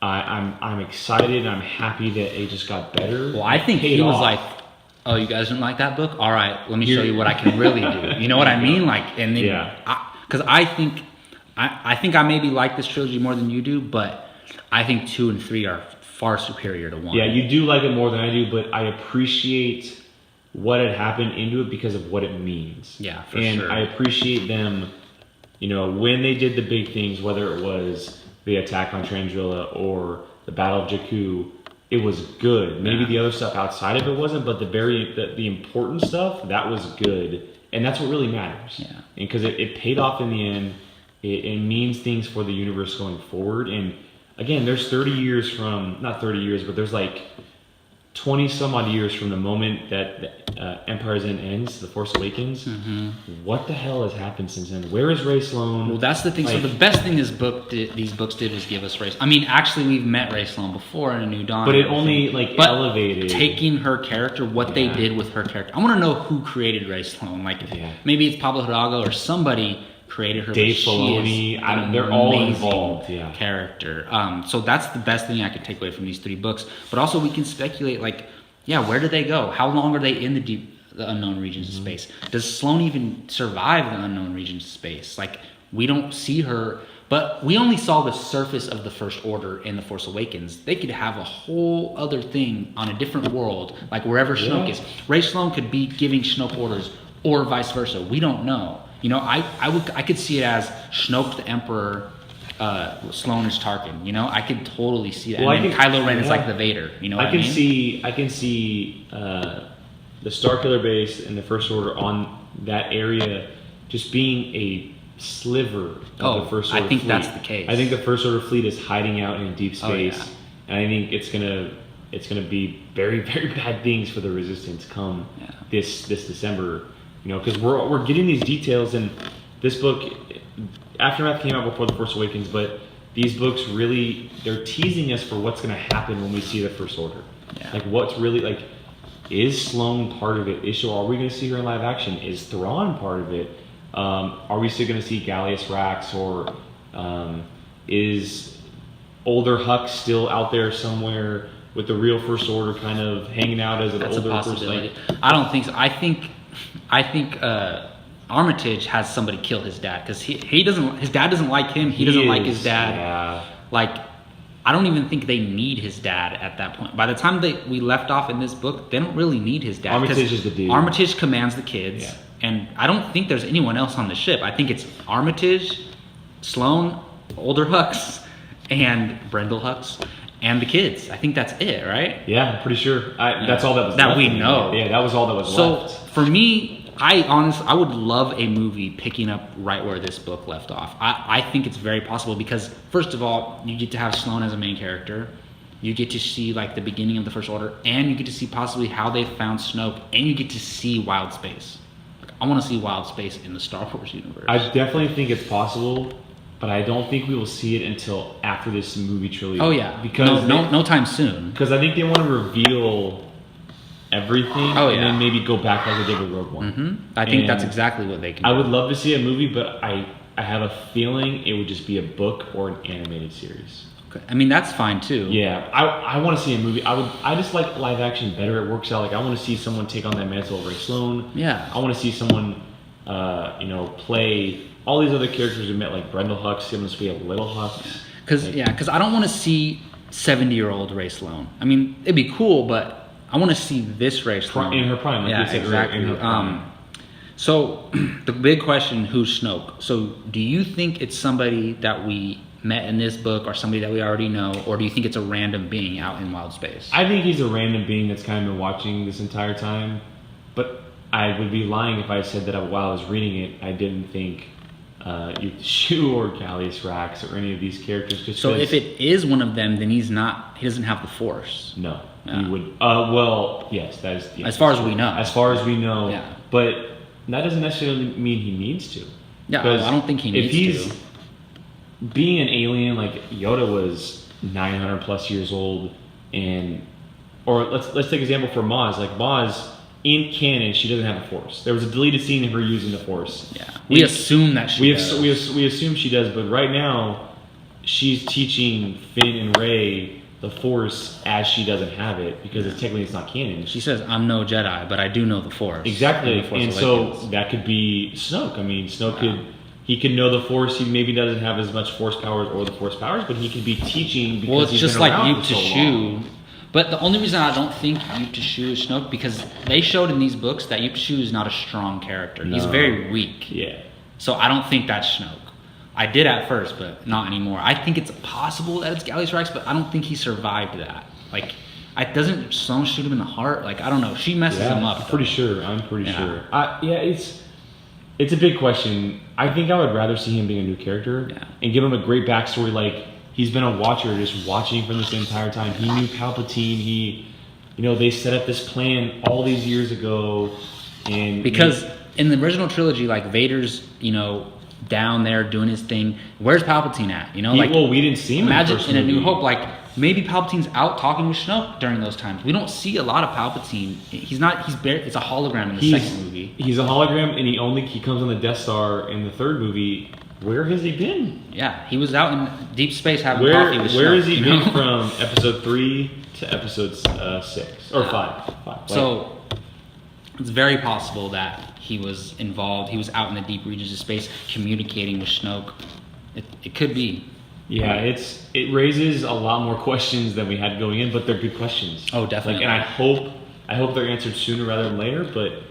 I'm excited. I'm happy that it just got better. Well, I think he was like, "Oh, you guys didn't like that book? All right, let me show you what I can really do." You know what I mean? Like, and then because I think I think I maybe like this trilogy more than you do, but I think 2 and 3 are far superior to 1. Yeah, you do like it more than I do, but I appreciate what had happened into it because of what it means. Yeah, for and sure. I appreciate them, when they did the big things, whether it was the attack on Trandrilla or the Battle of Jakku, it was good. Maybe the other stuff outside of it wasn't, but the important stuff, that was good. And that's what really matters. Yeah. Because it paid off in the end. It means things for the universe going forward. And again, there's 30 years from, not 30 years, but there's like 20 some odd years from the moment that Empire's End ends, The Force Awakens. Mm-hmm. What the hell has happened since then? Where is Rey Sloane? Well, that's the thing. So the best thing these books did was give us Rey. I mean, actually, we've met Rey Sloane before in A New Dawn. But it only elevated. Taking her character, what they did with her character. I want to know who created Rey Sloane. Maybe it's Pablo Hidalgo or somebody created her. Dave Filoni. They're all involved. Yeah. Character. So that's the best thing I could take away from these 3 books. But also, we can speculate. Where do they go? How long are they in the unknown regions of space? Does Sloane even survive the unknown regions of space? We don't see her, but we only saw the surface of the First Order in The Force Awakens. They could have a whole other thing on a different world, wherever Snoke is. Rey Sloane could be giving Snoke orders, or vice versa. We don't know. I could see it as Snoke the Emperor, Sloane is Tarkin. I could totally see that. Well, and then Kylo Ren is like the Vader. I can see the Starkiller base and the First Order on that area just being a sliver of the First Order I think fleet. that's the case. I think the First Order fleet is hiding out in deep space, and I think it's gonna be very, very bad things for the Resistance come this December. Because we're getting these details, and this book, Aftermath came out before The Force Awakens, but these books really, they're teasing us for what's going to happen when we see the First Order. Yeah. What's really, is Sloane part of it? Are we going to see her in live action? Is Thrawn part of it? Are we still going to see Gallius Rax, or is older Hux still out there somewhere with the real First Order kind of hanging out as an older person? I don't think so. I think Armitage has somebody kill his dad because his dad doesn't like him. He doesn't like his dad. Yeah. I don't even think they need his dad at that point. By the time we left off in this book, they don't really need his dad. Armitage is the dude. Armitage commands the kids, and I don't think there's anyone else on the ship. I think it's Armitage, Sloane, older Hux, and Brendel Hux, and the kids. I think that's it, right? Yeah, I'm pretty sure. That's all that was that left. We know. Yeah, that was all that was left. So for me, I would love a movie picking up right where this book left off. I think it's very possible because, first of all, you get to have Sloane as a main character. You get to see the beginning of the First Order, and you get to see possibly how they found Snoke, and you get to see wild space. I want to see wild space in the Star Wars universe. I definitely think it's possible, but I don't think we will see it until after this movie trilogy. Oh yeah, because no time soon. Because I think they want to reveal everything, and then maybe go back like they did with Rogue One. Mm-hmm. I think that's exactly what they can do. I would love to see a movie, but I have a feeling it would just be a book or an animated series. Okay. I mean, that's fine too. Yeah, I want to see a movie. I just like live action better. It works out. I want to see someone take on that mantle of Rey Sloane. Yeah. I want to see someone, play all these other characters we met, like Brendel Hux. Give them to be a little Hux. Because I don't want to see 70-year-old Rey Sloane. I mean, it'd be cool, but I want to see this Rey Sloane in her prime. Exactly. In her prime. So the big question: who's Snoke? So do you think it's somebody that we met in this book, or somebody that we already know, or do you think it's a random being out in wild space? I think he's a random being that's kind of been watching this entire time, but I would be lying if I said that while I was reading it, I didn't think Shu or Gallius Rax or any of these characters. So if it is one of them, then he doesn't have the Force. No, he would. Well, yes, that is. Yes, as far as we know. As far as we know. Yeah. But that doesn't necessarily mean he needs to. Yeah, I don't think he needs to. If he's being an alien, like Yoda was 900 plus years old, or let's take an example for Maz. Like Maz, in canon, she doesn't have the Force. There was a deleted scene of her using the Force. Yeah, we assume that she does. We assume she does, but right now, she's teaching Finn and Rey the Force as she doesn't have it, because technically it's not canon. She says, "I'm no Jedi, but I do know the Force." Exactly, and so that could be Snoke. I mean, Snoke could he can know the Force. He maybe doesn't have as much Force powers or the Force powers, but he can be teaching because well, it's he's just been like around Yu for so Shu. long. But the only reason I don't think Yu Shu is Snoke because they showed in these books that Yu Shu is not a strong character. He's very weak. Yeah. So I don't think that's Snoke. I did at first, but not anymore. I think it's possible that it's Gallius Rex, but I don't think he survived that. Like, doesn't Sloane shoot him in the heart? Like, I don't know. She messes him up. I'm pretty sure. It's a big question. I think I would rather see him being a new character and give him a great backstory. Like, he's been a watcher, just watching from this entire time. He knew Palpatine. They set up this plan all these years ago, and because in the original trilogy, like Vader's, down there doing his thing. Where's Palpatine at? We didn't see him. Imagine in A New Hope, like maybe Palpatine's out talking with Snoke during those times. We don't see a lot of Palpatine. He's not. It's a hologram in the second movie. He's a hologram, and he comes on the Death Star in the third movie. Where has he been? Yeah, he was out in deep space having coffee with Snoke. Where has he been from Episode 3 to Episode 6 or 5? So it's very possible that he was involved. He was out in the deep regions of space communicating with Snoke. It could be. Yeah, it raises a lot more questions than we had going in, but they're good questions. Oh, definitely. And I hope they're answered sooner rather than later. But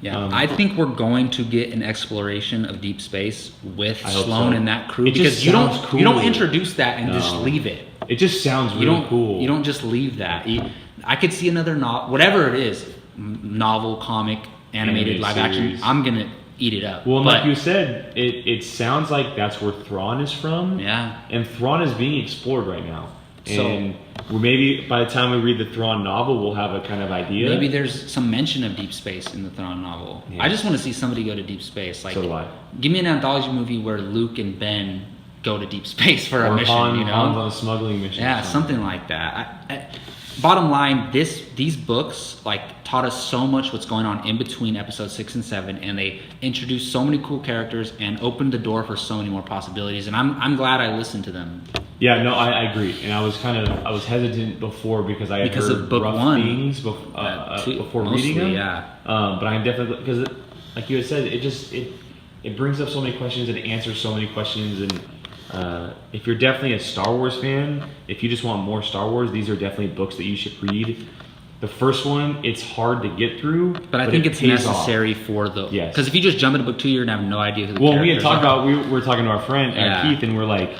I think we're going to get an exploration of deep space with Sloane and that crew because you don't introduce that and just leave it. It just sounds really cool. You don't just leave that. I could see another whatever it is, novel, comic, animated live action. I'm gonna eat it up. Well, like you said, it sounds like that's where Thrawn is from. Yeah. And Thrawn is being explored right now. So and maybe by the time we read the Thrawn novel, we'll have a kind of idea. Maybe there's some mention of deep space in the Thrawn novel. Yeah. I just want to see somebody go to deep space. Like, so do I. Give me an anthology movie where Luke and Ben go to deep space for a mission. Han's on a smuggling mission. Yeah, something like that. Bottom line, these books taught us so much what's going on in between episodes 6 and 7, and they introduced so many cool characters and opened the door for so many more possibilities. And I'm glad I listened to them. Yeah, no, I agree. And I was hesitant before because I had heard of book rough 1 things before reading them. Yeah, but I'm definitely because like you had said, it brings up so many questions and it answers so many questions and. If you're definitely a Star Wars fan, if you just want more Star Wars, these are definitely books that you should read. The first one, it's hard to get through, but I think it's necessary for the because if you just jump into book 2, you're gonna have no idea who the characters are. We had talked about we were talking to our friend Keith, and we're like,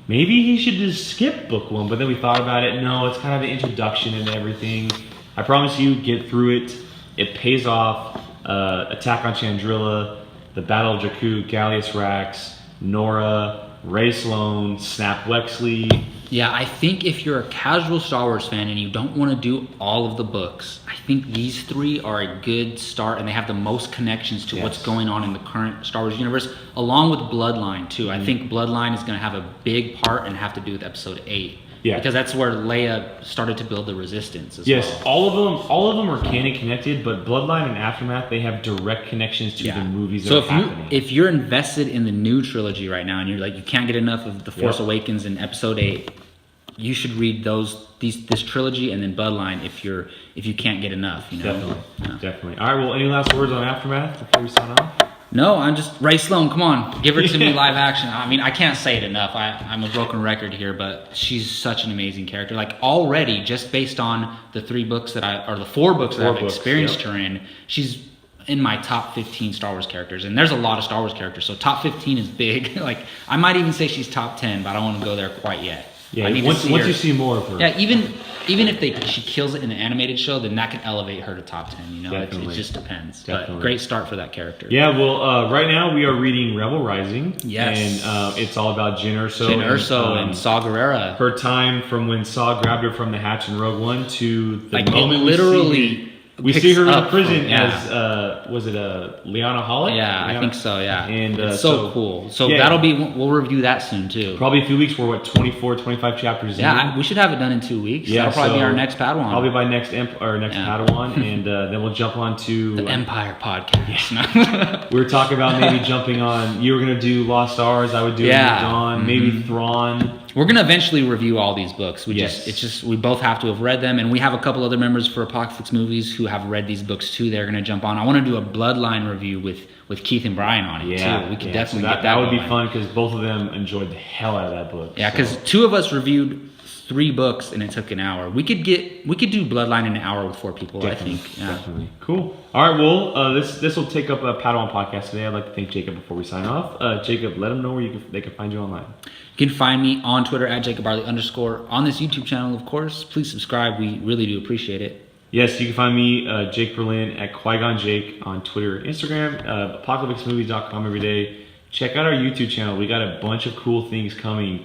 maybe he should just skip book 1. But then we thought about it. No, it's kind of the introduction and everything. I promise you, get through it. It pays off. Attack on Chandrila, the Battle of Jakku, Gallius Rax, Nora. Ray Sloane, Snap Wexley. Yeah, I think if you're a casual Star Wars fan and you don't want to do all of the books, I think these 3 are a good start, and they have the most connections to what's going on in the current Star Wars universe, along with Bloodline too. I think Bloodline is going to have a big part and have to do with Episode 8. Yeah, because that's where Leia started to build the Resistance as well. all of them are canon connected, but Bloodline and Aftermath, they have direct connections to the movies that are happening. If you're invested in the new trilogy right now and you're like you can't get enough of The Force Awakens and Episode 8, you should read this trilogy and then Bloodline if you can't get enough. Definitely. All right. Well, any last words on Aftermath before we sign off? No, I'm just Ray Sloane. Come on, give her to me live action. I mean, I can't say it enough. I'm a broken record here, but she's such an amazing character. Like already, just based on the 4 books that I've experienced her in, she's in my top 15 Star Wars characters. And there's a lot of Star Wars characters, so top 15 is big. Like I might even say she's top 10, but I don't want to go there quite yet. Yeah, once you see more of her. Yeah, even if she kills it in an animated show, then that can elevate her to top 10. It just depends. Definitely. But great start for that character. Yeah, well, right now we are reading Rebel Rising. Yes. And it's all about Jyn Erso and Saw Gerrera. Her time from when Saw grabbed her from the hatch in Rogue One to the moment we see her in prison as was it Liana Holic? Yeah, I think so. Yeah, and it's so cool. So we'll review that soon too. Probably a few weeks. We're 24, 25 chapters in. Yeah, we should have it done in 2 weeks. Yeah, that'll probably be our next Padawan. Probably by next Padawan, and then we'll jump on to the Empire podcast. We were talking about maybe jumping on. You were gonna do Lost Stars. I would do Dawn, maybe Thrawn. We're gonna eventually review all these books. Yes. It's just we both have to have read them, and we have a couple other members for Apocalypse Movies who have read these books too. They're gonna jump on. I want to do a Bloodline review with Keith and Brian on it too. We could definitely get that. That would be going. fun because both of them enjoyed the hell out of that book. Yeah, because two of us reviewed 3 books and it took an hour. We could do Bloodline in an hour with 4 people. Definitely, I think. Yeah. Definitely. Cool. All right. Well, this will take up a Padawan podcast today. I'd like to thank Jacob before we sign off. Jacob, let them know where they can find you online. You can find me on Twitter at Jacob Bartley _ on this YouTube channel, of course. Please subscribe. We really do appreciate it. Yes, you can find me, Jake Berlin, at Qui-Gon Jake on Twitter and Instagram, apocalypsemovies.com every day. Check out our YouTube channel. We got a bunch of cool things coming.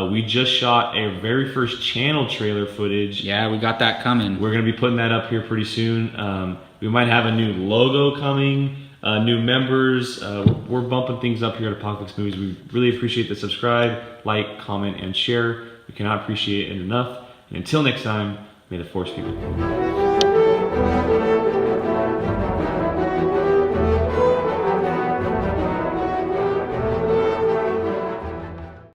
We just shot a very first channel trailer footage. Yeah, we got that coming. We're going to be putting that up here pretty soon. We might have a new logo coming, new members. We're bumping things up here at Apocalypse Movies. We really appreciate the subscribe, like, comment, and share. We cannot appreciate it enough. And until next time, may the Force be with you.